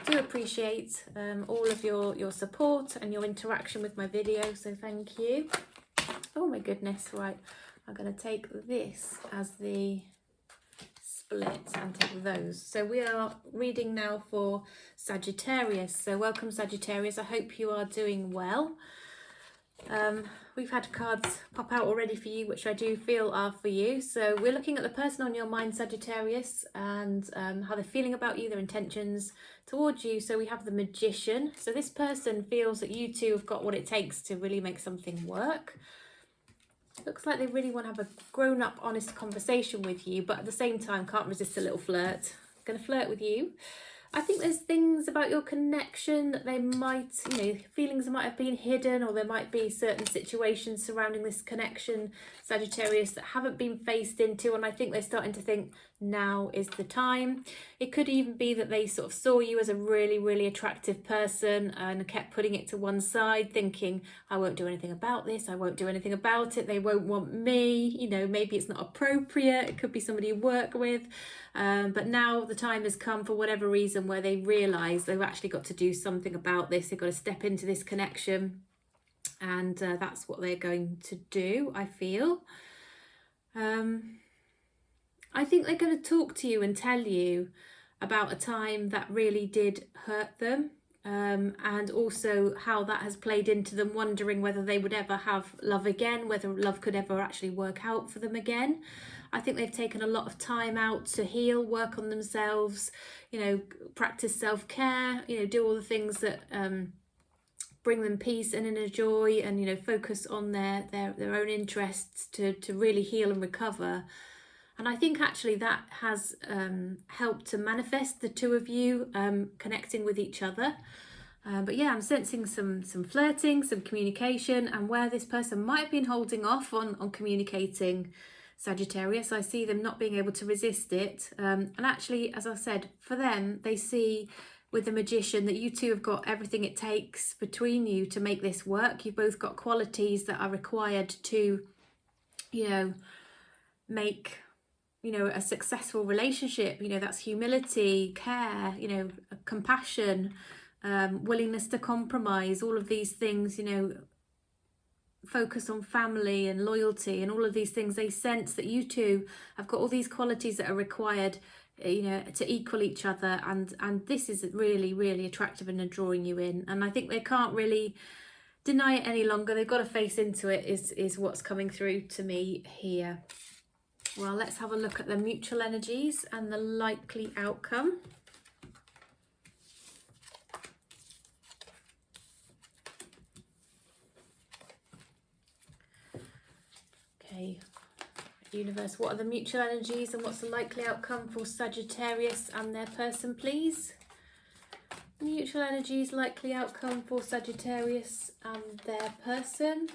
Do appreciate all of your support and your interaction with my video, so thank you. Oh my goodness, right. I'm going to take this as the split and take those. So we are reading now for Sagittarius. So welcome, Sagittarius. I hope you are doing well. We've had cards pop out already for you, which I do feel are for you. So we're looking at the person on your mind, Sagittarius, and how they're feeling about you, their intentions towards you. So we have the Magician. So this person feels that you two have got what it takes to really make something work. Looks like they really want to have a grown-up, honest conversation with you, but at the same time can't resist a little flirt. Going to flirt with you. I think there's things about your connection that they might, you know, feelings that might have been hidden, or there might be certain situations surrounding this connection, Sagittarius, that haven't been faced into, and I think they're starting to think now is the time. It could even be that they sort of saw you as a really, really attractive person and kept putting it to one side, thinking, I won't do anything about this, I won't do anything about it, they won't want me, you know, maybe it's not appropriate, it could be somebody you work with. But now the time has come, for whatever reason, where they realise they've actually got to do something about this. They've got to step into this connection, and that's what they're going to do, I feel. I think they're going to talk to you and tell you about a time that really did hurt them, and also how that has played into them wondering whether they would ever have love again, whether love could ever actually work out for them again. I think they've taken a lot of time out to heal, work on themselves, you know, practice self-care, you know, do all the things that bring them peace and inner joy, and, you know, focus on their own interests to really heal and recover. And I think actually that has helped to manifest the two of you connecting with each other. But yeah, I'm sensing some flirting, some communication, and where this person might have been holding off on communicating, Sagittarius, I see them not being able to resist it. And actually, as I said, for them, they see with the Magician that you two have got everything it takes between you to make this work. You've both got qualities that are required to, you know, make, you know, a successful relationship. You know, that's humility, care, you know, compassion, willingness to compromise, all of these things, you know, focus on family and loyalty and all of these things. They sense that you two have got all these qualities that are required, you know, to equal each other, and this is really, really attractive and drawing you in. And I think they can't really deny it any longer. They've got to face into it, is what's coming through to me here. Well, let's have a look at the mutual energies and the likely outcome. Okay, universe, what are the mutual energies and what's the likely outcome for Sagittarius and their person, please? Mutual energies, likely outcome for Sagittarius and their person.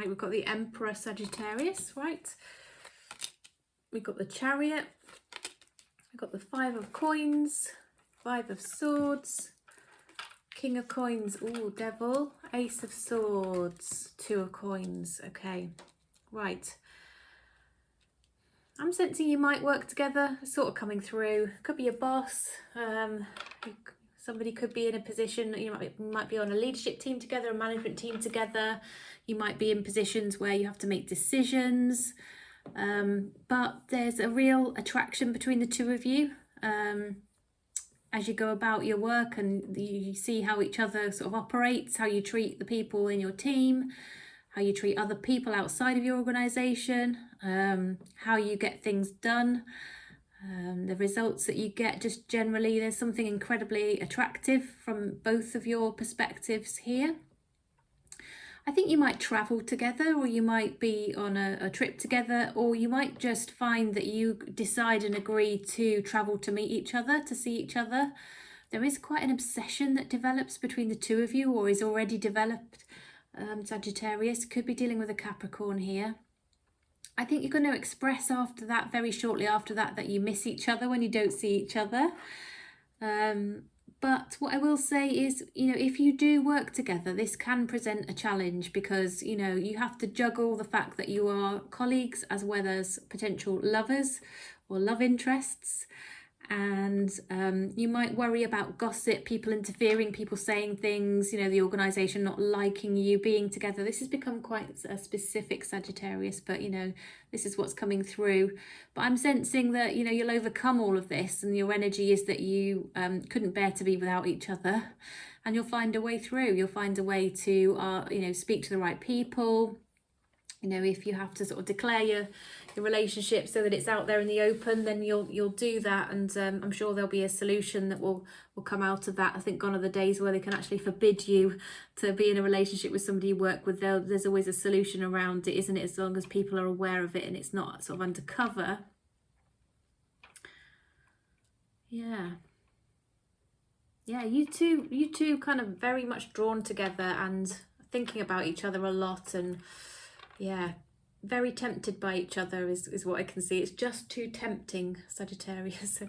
Right, we've got the Emperor Sagittarius, right? We've got the Chariot. We've got the Five of Coins, Five of Swords, King of Coins, ooh, Devil, Ace of Swords, Two of Coins. Okay, right. I'm sensing you might work together, sort of coming through. Could be your boss. Somebody could be in a position, you might be on a leadership team together, a management team together. You might be in positions where you have to make decisions. But there's a real attraction between the two of you as you go about your work, and you see how each other sort of operates, how you treat the people in your team, how you treat other people outside of your organisation, how you get things done, the results that you get. Just generally, there's something incredibly attractive from both of your perspectives here. I think you might travel together, or you might be on a trip together, or you might just find that you decide and agree to travel to meet each other, to see each other. There is quite an obsession that develops between the two of you, or is already developed. Sagittarius could be dealing with a Capricorn here. I think you're going to express after that, very shortly after that, that you miss each other when you don't see each other. But what I will say is, if you do work together, this can present a challenge, because, you have to juggle the fact that you are colleagues as well as potential lovers or love interests. And you might worry about gossip, people interfering, people saying things, the organisation not liking you being together. This has become quite a specific Sagittarius, but this is what's coming through. But I'm sensing that you'll overcome all of this, and your energy is that you couldn't bear to be without each other, and you'll find a way through. You'll find a way to speak to the right people. If you have to sort of declare your relationship so that it's out there in the open, then you'll do that, and I'm sure there'll be a solution that will come out of that. I think gone are the days where they can actually forbid you to be in a relationship with somebody you work with. There's always a solution around it, isn't it? As long as people are aware of it and it's not sort of undercover. Yeah, you two kind of very much drawn together and thinking about each other a lot, and yeah, very tempted by each other is what I can see. It's just too tempting, Sagittarius.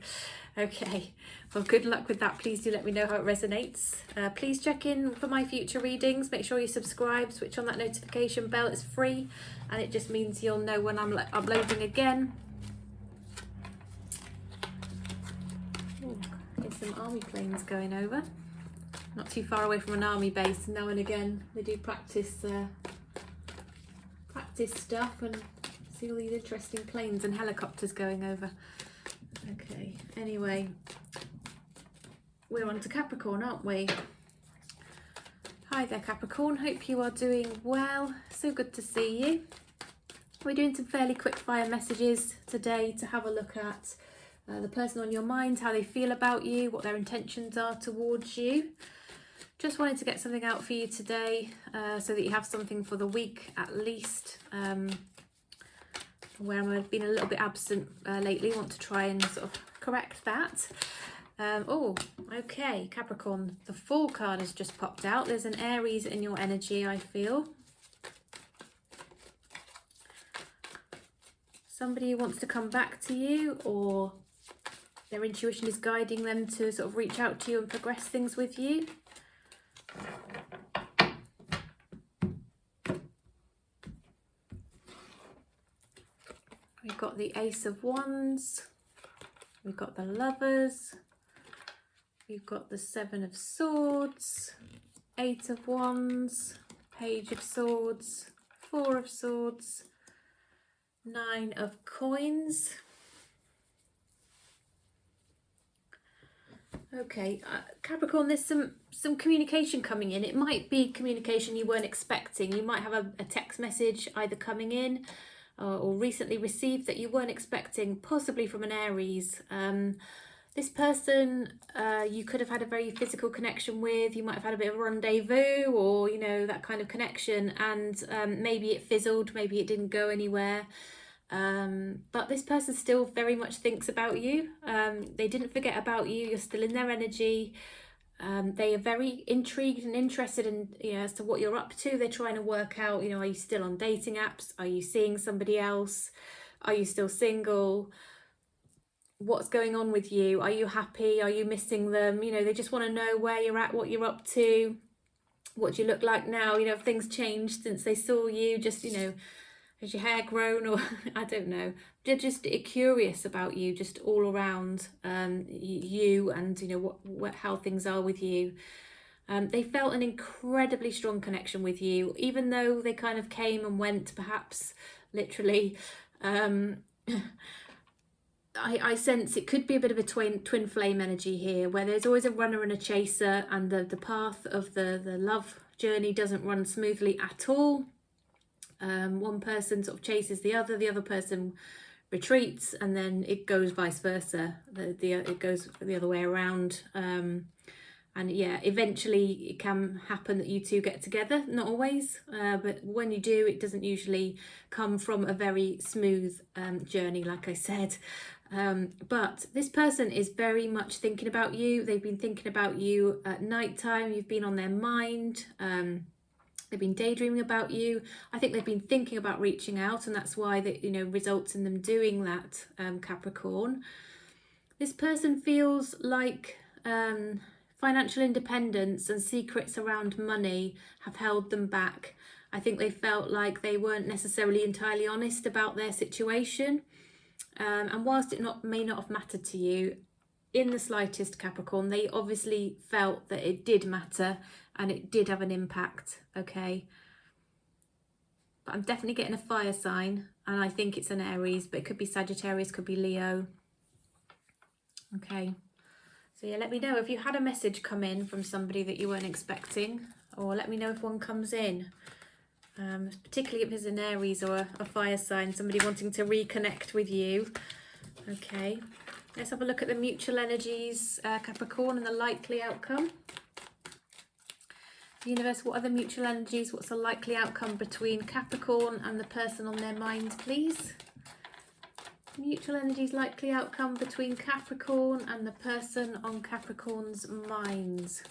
Okay, well, good luck with that. Please do let me know how it resonates. Please check in for my future readings. Make sure you subscribe, switch on that notification bell. It's free, and it just means you'll know when I'm uploading again. Ooh, there's some army planes going over. Not too far away from an army base. Now and again, they do practice stuff, and see all these interesting planes and helicopters going over. Okay, anyway, we're on to Capricorn, aren't we? Hi there, Capricorn. Hope you are doing well. So good to see you. We're doing some fairly quick fire messages today to have a look at the person on your mind, how they feel about you, what their intentions are towards you. Just wanted to get something out for you today so that you have something for the week at least. Where I've been a little bit absent lately, want to try and sort of correct that. Oh, okay, Capricorn, the Fool card has just popped out. There's an Aries in your energy, I feel. Somebody who wants to come back to you, or their intuition is guiding them to sort of reach out to you and progress things with you. We've got the Ace of Wands, we've got the Lovers, we've got the Seven of Swords, Eight of Wands, Page of Swords, Four of Swords, Nine of Coins. Okay, Capricorn, there's some communication coming in. It might be communication you weren't expecting. You might have a text message either coming in or recently received that you weren't expecting, possibly from an Aries. This person you could have had a very physical connection with. You might have had a bit of a rendezvous, or that kind of connection, and maybe it fizzled, maybe it didn't go anywhere. But this person still very much thinks about you. They didn't forget about you. You're still in their energy. They are very intrigued and interested in, as to what you're up to. They're trying to work out, are you still on dating apps? Are you seeing somebody else? Are you still single? What's going on with you? Are you happy? Are you missing them? They just want to know where you're at, what you're up to. What do you look like now? Have things changed since they saw you? Just, has your hair grown, or I don't know. They're just curious about you, just all around you, and how things are with you. They felt an incredibly strong connection with you, even though they kind of came and went, perhaps literally. I sense it could be a bit of a twin flame energy here, where there's always a runner and a chaser, and the path of the love journey doesn't run smoothly at all. One person sort of chases the other person retreats, and then it goes vice versa. It goes the other way around. And yeah, eventually it can happen that you two get together, not always, but when you do, it doesn't usually come from a very smooth journey, like I said. But this person is very much thinking about you. They've been thinking about you at night time. You've been on their mind. They've been daydreaming about you. I think they've been thinking about reaching out, and that's why that results in them doing that, Capricorn. This person feels like financial independence and secrets around money have held them back. I think they felt like they weren't necessarily entirely honest about their situation. And whilst it may not have mattered to you in the slightest, Capricorn, they obviously felt that it did matter and it did have an impact, okay? But I'm definitely getting a fire sign, and I think it's an Aries, but it could be Sagittarius, could be Leo. Okay. So yeah, let me know if you had a message come in from somebody that you weren't expecting, or let me know if one comes in. Particularly if it's an Aries or a fire sign, somebody wanting to reconnect with you. Okay, let's have a look at the mutual energies, Capricorn, and the likely outcome. Universe, what are the mutual energies? What's the likely outcome between Capricorn and the person on their mind, please? Mutual energies, likely outcome between Capricorn and the person on Capricorn's minds.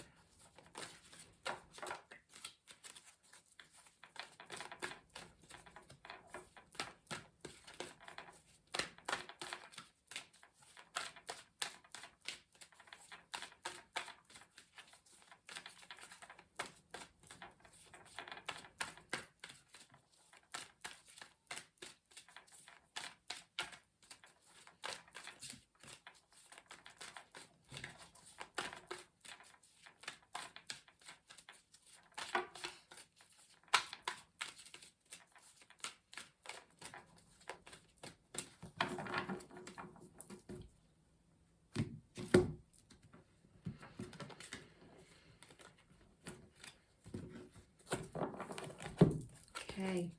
Okay.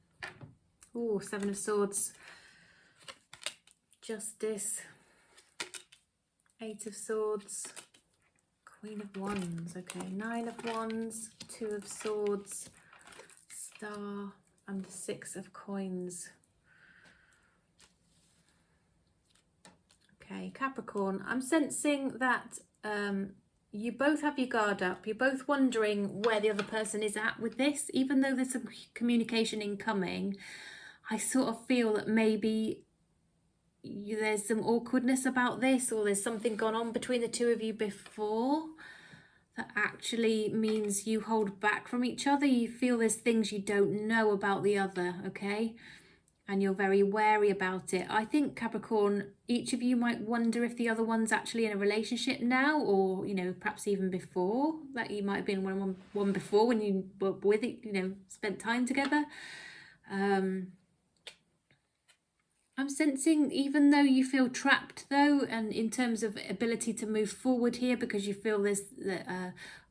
Oh, Seven of Swords. Justice. Eight of Swords. Queen of Wands. Okay. Nine of Wands. Two of Swords. Star. And the Six of Coins. Okay, Capricorn. I'm sensing that you both have your guard up. You're both wondering where the other person is at with this. Even though there's some communication incoming, I sort of feel that maybe there's some awkwardness about this, or there's something gone on between the two of you before that actually means you hold back from each other. You feel there's things you don't know about the other, okay? And you're very wary about it. I think, Capricorn, each of you might wonder if the other one's actually in a relationship now, or, perhaps even before. That you might have been one before when you were with it, spent time together. I'm sensing, even though you feel trapped, though, and in terms of ability to move forward here, because you feel there's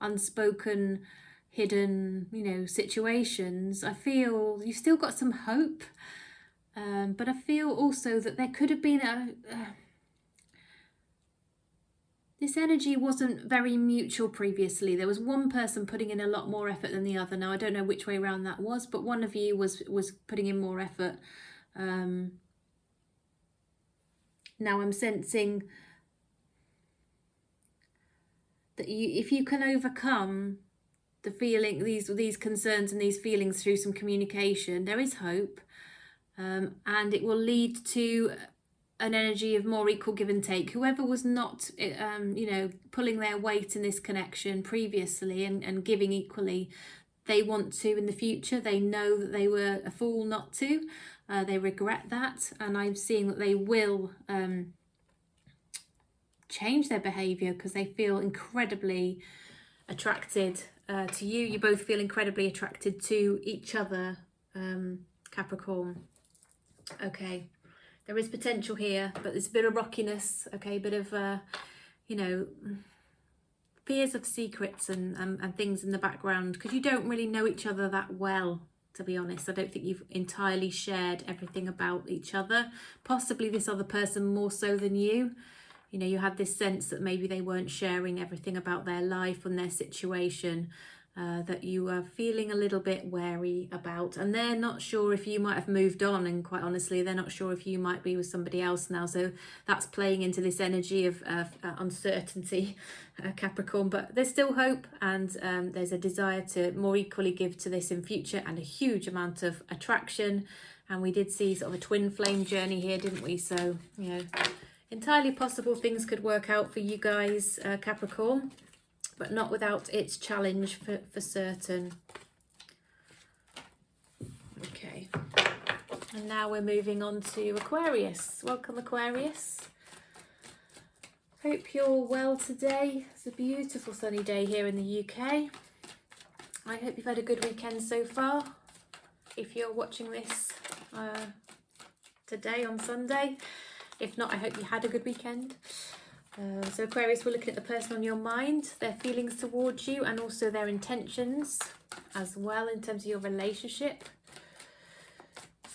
unspoken, hidden, situations, I feel you've still got some hope. But I feel also that there could have been this energy wasn't very mutual previously. There was one person putting in a lot more effort than the other. Now, I don't know which way around that was, but one of you was putting in more effort. Now I'm sensing that if you can overcome the feeling, these concerns and these feelings through some communication, there is hope, and it will lead to an energy of more equal give and take. Whoever was not, you know, pulling their weight in this connection previously and giving equally, they want to in the future. They know that they were a fool not to. They regret that, and I'm seeing that they will change their behaviour because they feel incredibly attracted to you. You both feel incredibly attracted to each other, Capricorn. Okay, there is potential here, but there's a bit of rockiness, okay, a bit of, you know, fears of secrets and things in the background, because you don't really know each other that well, to be honest. I don't think you've entirely shared everything about each other. Possibly this other person more so than you. You know, you had this sense that maybe they weren't sharing everything about their life and their situation, that you are feeling a little bit wary about. And they're not sure if you might have moved on, and quite honestly, they're not sure if you might be with somebody else now. So that's playing into this energy of uncertainty, Capricorn. But there's still hope, and there's a desire to more equally give to this in future, and a huge amount of attraction. And we did see sort of a twin flame journey here, didn't we? So, you know, entirely possible things could work out for you guys, Capricorn, but not without its challenge for certain. Okay, and now we're moving on to Aquarius. Welcome, Aquarius. Hope you're well today. It's a beautiful sunny day here in the UK. I hope you've had a good weekend so far. If you're watching this today on Sunday. If not, I hope you had a good weekend. So Aquarius, we're looking at the person on your mind, their feelings towards you, and also their intentions as well in terms of your relationship.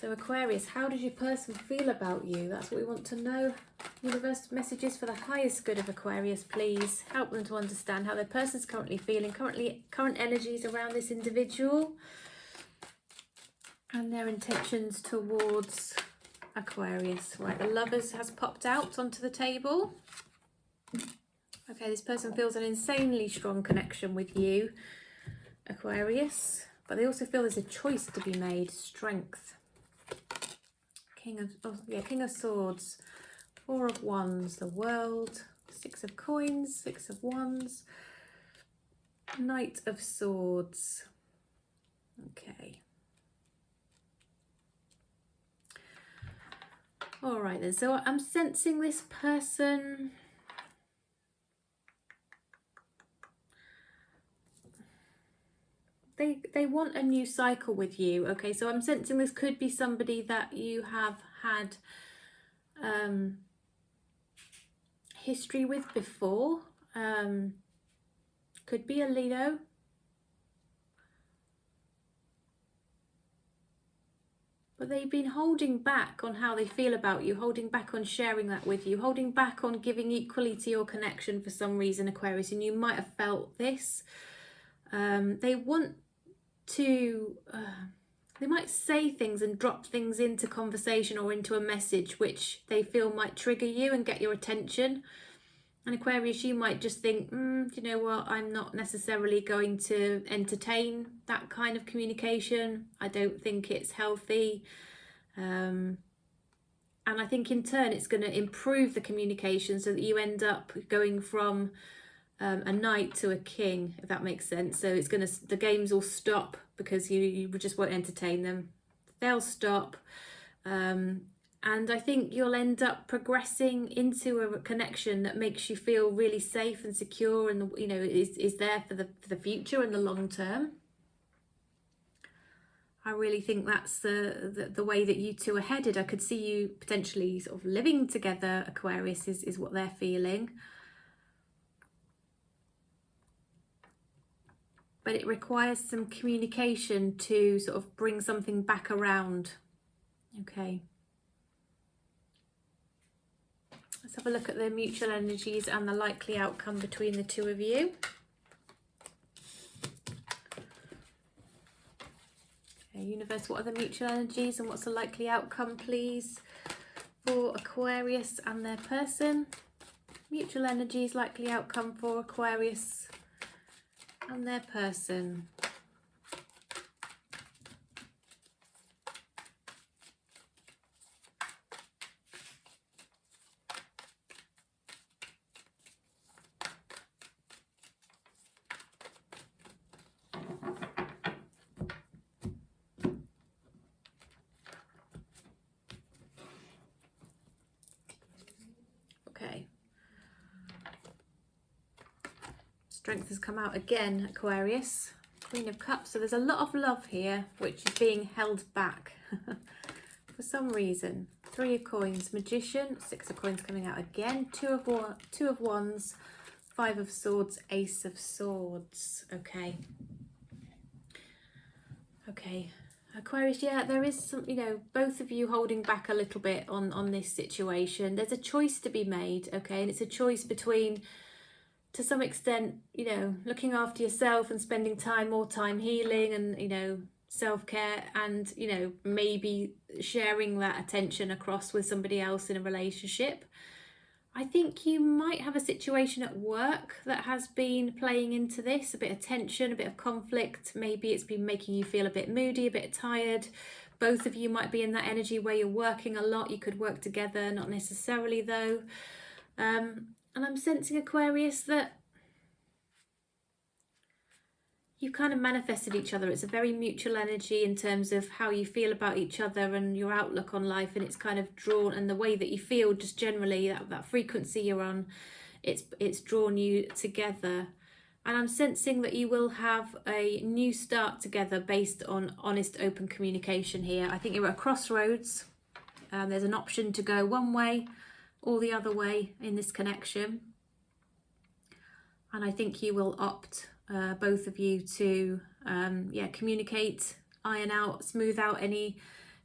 So Aquarius, how does your person feel about you? That's what we want to know. Universe, messages for the highest good of Aquarius, please. Help them to understand how their person's currently feeling, current energies around this individual, and their intentions towards Aquarius. Right, the Lovers has popped out onto the table. Okay, this person feels an insanely strong connection with you, Aquarius, but they also feel there's a choice to be made. Strength. King of Swords, Four of Wands, the World, Six of Coins, Six of Wands, Knight of Swords. Okay. All right then, so I'm sensing this person, they want a new cycle with you. Okay, so I'm sensing this could be somebody that you have had history with before. Could be a Leo. But they've been holding back on how they feel about you, holding back on sharing that with you, holding back on giving equally to your connection for some reason, Aquarius, and you might have felt this. They want to, they might say things and drop things into conversation or into a message which they feel might trigger you and get your attention. And Aquarius, you might just think, you know what, I'm not necessarily going to entertain that kind of communication. I don't think it's healthy. And I think in turn it's going to improve the communication so that you end up going from a knight to a king, if that makes sense. So it's going to, the games will stop because you just won't entertain them. They'll stop. And I think you'll end up progressing into a connection that makes you feel really safe and secure, and you know is there for the future and the long term. I really think that's the way that you two are headed. I could see you potentially sort of living together, Aquarius, is what they're feeling. But it requires some communication to sort of bring something back around. Okay. Let's have a look at the mutual energies and the likely outcome between the two of you. Okay, Universe, what are the mutual energies and what's the likely outcome, please, for Aquarius and their person? Mutual energies, likely outcome for Aquarius and their person. Okay. Strength has come out again, Aquarius. Queen of Cups. So there's a lot of love here, which is being held back for some reason. 3 of Coins, Magician, 6 of Coins coming out again, 2 of Wands, 5 of Swords, Ace of Swords. Okay. Okay. Aquarius, yeah, there is some, you know, both of you holding back a little bit on this situation. There's a choice to be made, okay, and it's a choice between, to some extent, you know, looking after yourself and spending more time healing and, you know, self-care, and, you know, maybe sharing that attention across with somebody else in a relationship. I think you might have a situation at work that has been playing into this, a bit of tension, a bit of conflict. Maybe it's been making you feel a bit moody, a bit tired. Both of you might be in that energy where you're working a lot. You could work together, not necessarily though. And I'm sensing, Aquarius, that you kind of manifested each other. It's a very mutual energy in terms of how you feel about each other and your outlook on life, and it's kind of drawn, and the way that you feel just generally, that frequency you're on, it's drawn you together. And I'm sensing that you will have a new start together based on honest, open communication here. I think you're at a crossroads. There's an option to go one way or the other way in this connection. And I think you will opt, both of you, to communicate, iron out, smooth out any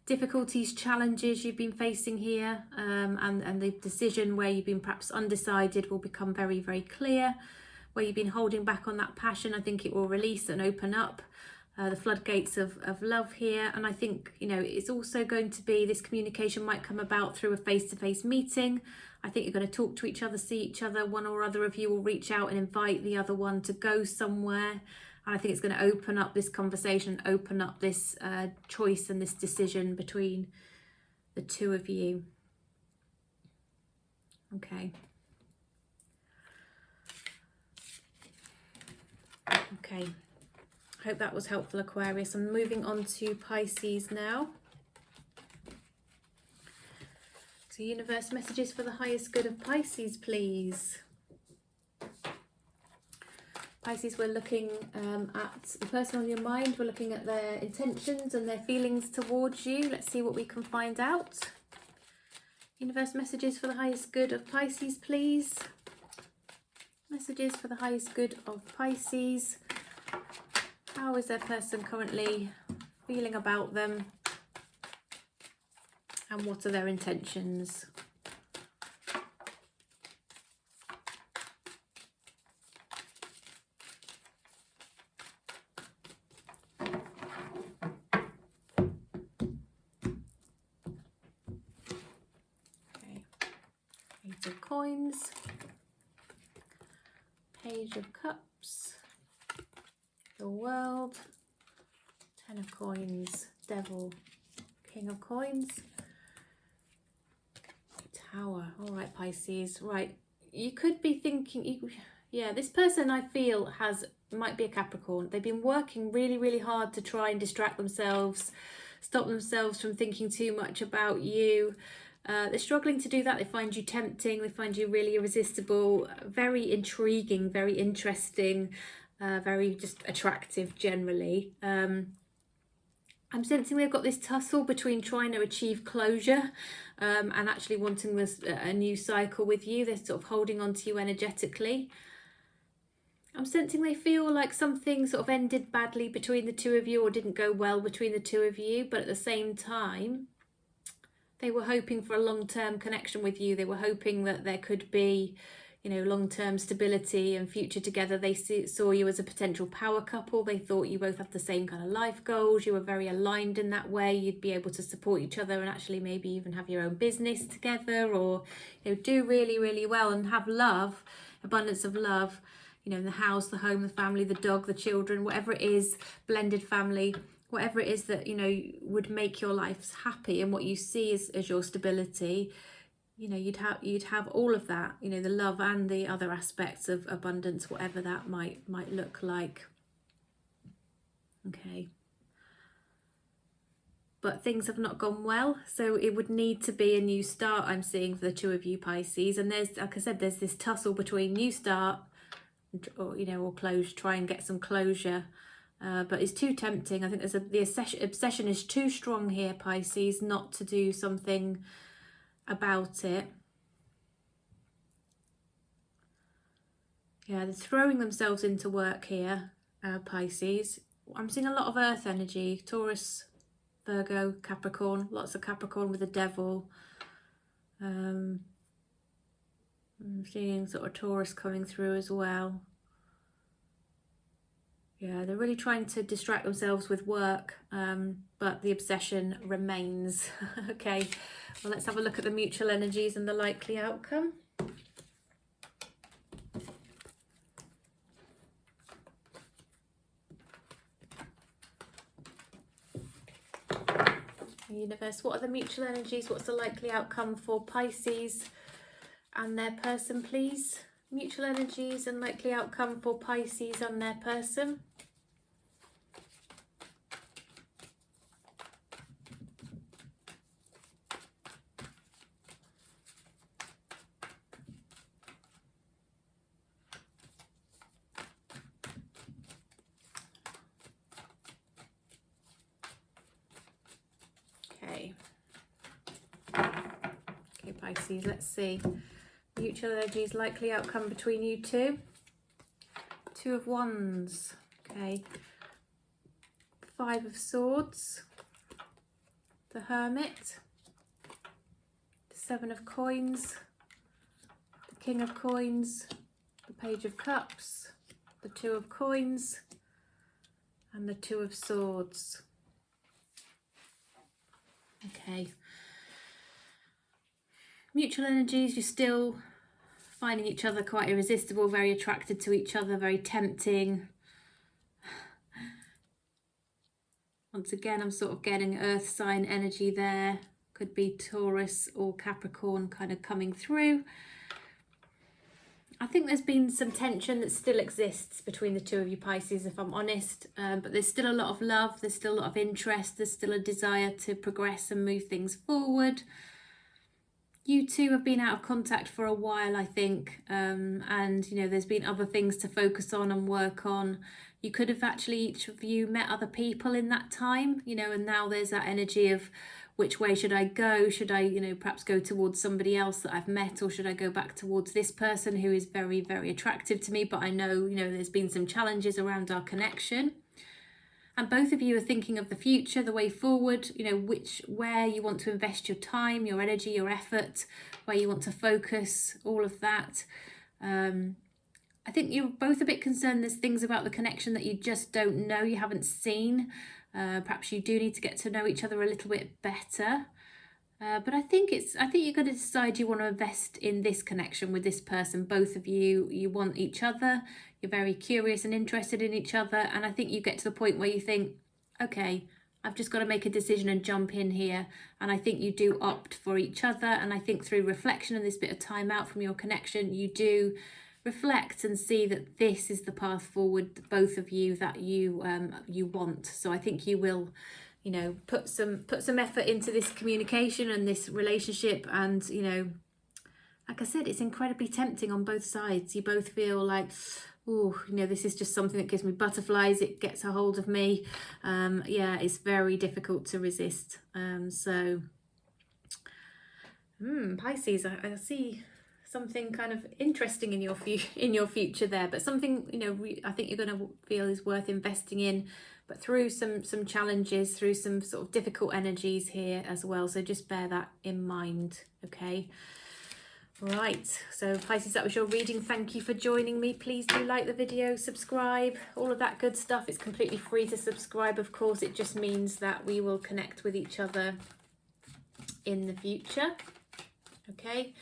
difficulties, challenges you've been facing here, and the decision where you've been perhaps undecided will become very, very clear. Where you've been holding back on that passion, I think it will release and open up the floodgates of love here. And I think, you know, it's also going to be, this communication might come about through a face-to-face meeting. I think you're going to talk to each other, see each other. One or other of you will reach out and invite the other one to go somewhere. And I think it's going to open up this conversation, open up this choice and this decision between the two of you. Okay. Okay. Hope that was helpful, Aquarius. I'm moving on to Pisces now. So universe messages for the highest good of Pisces, please. Pisces, we're looking at the person on your mind. We're looking at their intentions and their feelings towards you. Let's see what we can find out. Universe messages for the highest good of Pisces, please. Messages for the highest good of Pisces. How is their person currently feeling about them? And what are their intentions? Okay. 8 of Coins. Page of Cups. The World. 10 of Coins. Devil. King of Coins. Tower. All right, Pisces. Right, you could be thinking, yeah, this person I feel might be a Capricorn. They've been working really, really hard to try and distract themselves, stop themselves from thinking too much about you. They're struggling to do that. They find you tempting. They find you really irresistible, very intriguing, very interesting, very just attractive generally. I'm sensing they've got this tussle between trying to achieve closure and actually wanting a new cycle with you. They're sort of holding on to you energetically. I'm sensing they feel like something sort of ended badly between the two of you, or didn't go well between the two of you, but at the same time, they were hoping for a long-term connection with you. They were hoping that there could be, you know, long-term stability and future together. They saw you as a potential power couple. They thought you both had the same kind of life goals. You were very aligned in that way. You'd be able to support each other and actually maybe even have your own business together, or, you know, do really, really well and have love, abundance of love, you know, in the house, the home, the family, the dog, the children, whatever it is, blended family, whatever it is that, you know, would make your life happy and what you see as your stability. You know, you'd have all of that, you know, the love and the other aspects of abundance, whatever that might look like. Okay. But things have not gone well, so it would need to be a new start, I'm seeing, for the two of you Pisces. And there's, like I said, there's this tussle between new start, or, you know, or close, try and get some closure. But it's too tempting. I think the obsession is too strong here, Pisces, not to do something about it. Yeah, they're throwing themselves into work here, Pisces. I'm seeing a lot of earth energy, Taurus, Virgo, Capricorn, lots of Capricorn with the devil. I'm seeing sort of Taurus coming through as well. Yeah, they're really trying to distract themselves with work, but the obsession remains. Okay, well, let's have a look at the mutual energies and the likely outcome. Universe, what are the mutual energies? What's the likely outcome for Pisces and their person, please? Mutual energies and likely outcome for Pisces and their person. Okay, Pisces, let's see. Mutual energies, likely outcome between you two. Two of Wands, okay. Five of Swords, the Hermit, the Seven of Coins, the King of Coins, the Page of Cups, the Two of Coins, and the Two of Swords. Okay. Mutual energies, you're still finding each other quite irresistible, very attracted to each other, very tempting. Once again, I'm sort of getting earth sign energy there. Could be Taurus or Capricorn kind of coming through. I think there's been some tension that still exists between the two of you Pisces, if I'm honest, but there's still a lot of love, there's still a lot of interest, there's still a desire to progress and move things forward. You two have been out of contact for a while, I think, and, you know, there's been other things to focus on and work on. You could have actually, each of you, met other people in that time, you know, and now there's that energy of which way should I go? Should I, you know, perhaps go towards somebody else that I've met, or should I go back towards this person who is very, very attractive to me, but I know, you know, there's been some challenges around our connection. And both of you are thinking of the future, the way forward, you know, where you want to invest your time, your energy, your effort, where you want to focus, all of that. I think you're both a bit concerned there's things about the connection that you just don't know, you haven't seen. Perhaps you do need to get to know each other a little bit better. But I think you're going to decide you want to invest in this connection with this person. Both of you, you want each other. You're very curious and interested in each other. And I think you get to the point where you think, okay, I've just got to make a decision and jump in here. And I think you do opt for each other. And I think through reflection and this bit of time out from your connection, you do reflect and see that this is the path forward, both of you, that you want. So I think you will, you know, put some effort into this communication and this relationship. And, you know, like I said, it's incredibly tempting on both sides. You both feel like, oh, you know, this is just something that gives me butterflies. It gets a hold of me. Yeah, it's very difficult to resist. Pisces, I see something kind of interesting in your future there, but something, you know, I think you're going to feel is worth investing in, but through some challenges, through some sort of difficult energies here as well. So just bear that in mind, okay? Right, so Pisces, that was your reading. Thank you for joining me. Please do like the video, subscribe, all of that good stuff. It's completely free to subscribe, of course. It just means that we will connect with each other in the future. Okay,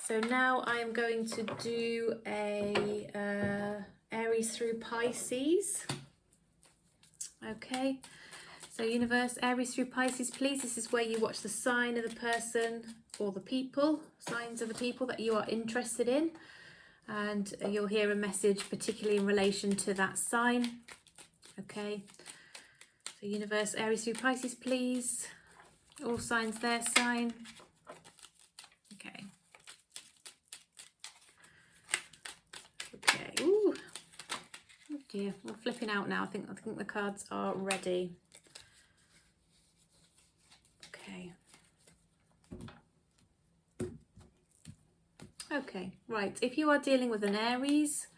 so now I am going to do a Aries through Pisces. Okay, so universe, Aries through Pisces, please. This is where you watch the sign of the person or the people, signs of the people that you are interested in, and you'll hear a message particularly in relation to that sign. Okay, so universe, Aries through Pisces, please. All signs, their sign. Okay. Okay. Ooh. Oh dear, we're flipping out now. I think the cards are ready. Okay. Okay, right. If you are dealing with an Aries,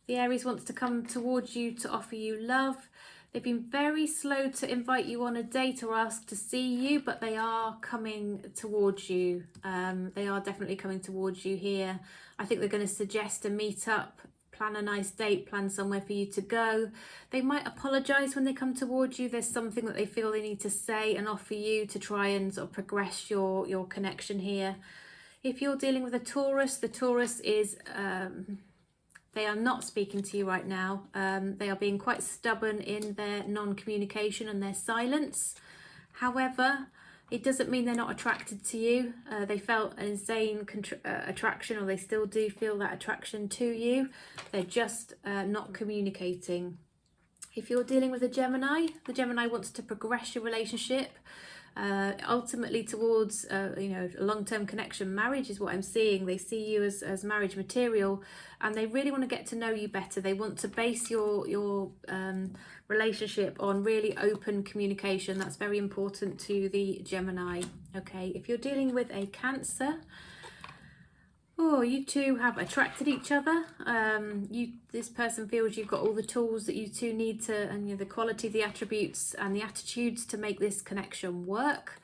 the Aries wants to come towards you to offer you love. They've been very slow to invite you on a date or ask to see you, but they are coming towards you. They are definitely coming towards you here. I think they're going to suggest a meet up, plan a nice date, plan somewhere for you to go. They might apologise when they come towards you. There's something that they feel they need to say and offer you to try and sort of progress your connection here. If you're dealing with a Taurus, the Taurus is, they are not speaking to you right now. They are being quite stubborn in their non-communication and their silence. However, it doesn't mean they're not attracted to you. They felt an insane attraction, or they still do feel that attraction to you. They're just not communicating. If you're dealing with a Gemini, the Gemini wants to progress your relationship. Ultimately towards you know, a long-term connection. Marriage is what I'm seeing. They see you as marriage material, and they really want to get to know you better. They want to base your relationship on really open communication. That's very important to the Gemini. Okay, if you're dealing with a Cancer, oh, you two have attracted each other. This person feels you've got all the tools that you two need to, and you know, the quality, the attributes and the attitudes to make this connection work.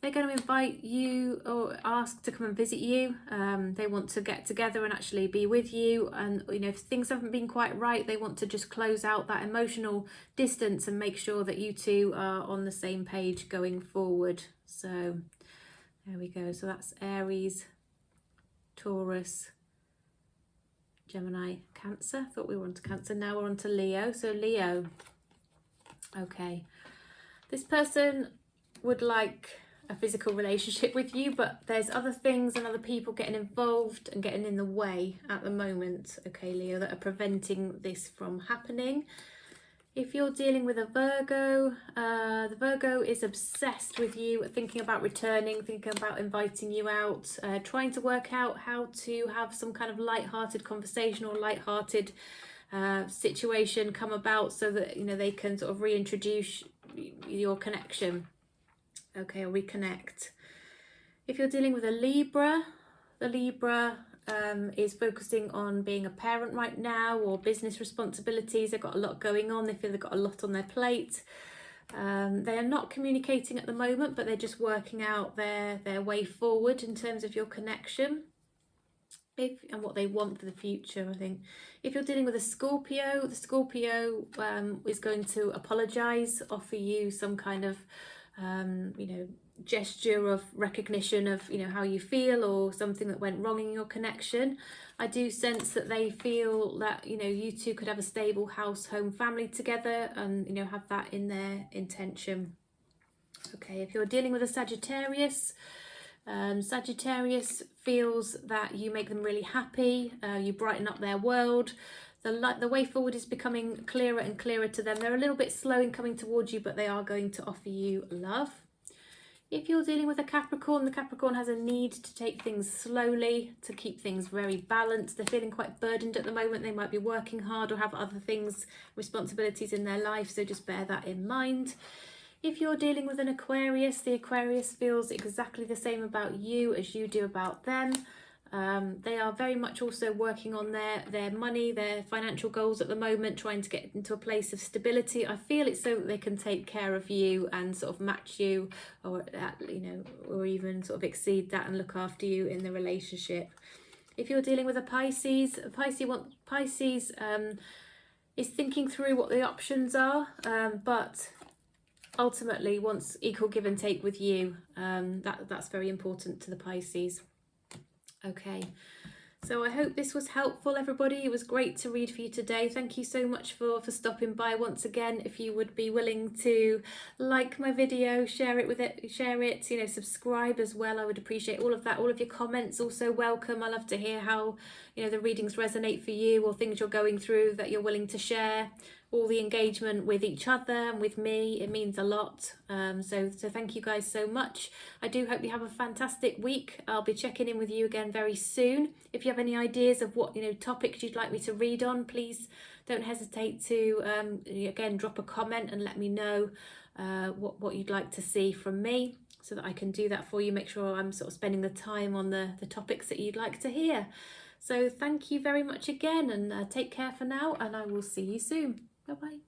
They're going to invite you or ask to come and visit you. They want to get together and actually be with you. And you know, if things haven't been quite right, they want to just close out that emotional distance and make sure that you two are on the same page going forward. So there we go. So that's Aries, Taurus, Gemini, Cancer. Thought we were on to Cancer. Now we're on to Leo. So Leo. Okay. This person would like a physical relationship with you, but there's other things and other people getting involved and getting in the way at the moment. Okay, Leo, that are preventing this from happening. If you're dealing with a Virgo, the Virgo is obsessed with you, thinking about returning, thinking about inviting you out, trying to work out how to have some kind of light-hearted conversation or light-hearted situation come about so that, you know, they can sort of reintroduce your connection. Okay, or reconnect. If you're dealing with a Libra, the Libra is focusing on being a parent right now, or business responsibilities. They've got a lot going on. They feel they've got a lot on their plate. They are not communicating at the moment, but they're just working out their way forward in terms of your connection and what they want for the future, I think. If you're dealing with a Scorpio, the Scorpio is going to apologise, offer you some kind of you know, gesture of recognition of, you know, how you feel or something that went wrong in your connection. I do sense that they feel that, you know, you two could have a stable house, home, family together, and, you know, have that in their intention. Okay, if you're dealing with a Sagittarius, Sagittarius feels that you make them really happy, you brighten up their world. The way forward is becoming clearer and clearer to them. They're a little bit slow in coming towards you, but they are going to offer you love. If you're dealing with a Capricorn, the Capricorn has a need to take things slowly, to keep things very balanced. They're feeling quite burdened at the moment. They might be working hard or have other things, responsibilities in their life, so just bear that in mind. If you're dealing with an Aquarius, the Aquarius feels exactly the same about you as you do about them. They are very much also working on their money, their financial goals at the moment, trying to get into a place of stability. I feel it's so that they can take care of you and sort of match you, or you know, or even sort of exceed that and look after you in the relationship. If you're dealing with a Pisces, Pisces is thinking through what the options are, but ultimately wants equal give and take with you. That's very important to the Pisces. Okay, so I hope this was helpful, everybody. It was great to read for you today. Thank you so much for stopping by once again. If you would be willing to like my video, share it, you know, subscribe as well. I would appreciate all of that. All of your comments also welcome. I love to hear how, you know, the readings resonate for you, or things you're going through that you're willing to share. All the engagement with each other and with me, it means a lot. So thank you guys so much. I do hope you have a fantastic week. I'll be checking in with you again very soon. If you have any ideas of what, you know, topics you'd like me to read on, please don't hesitate to again drop a comment and let me know what you'd like to see from me, so that I can do that for you. Make sure I'm sort of spending the time on the topics that you'd like to hear. So thank you very much again, and take care for now, and I will see you soon. Bye-bye.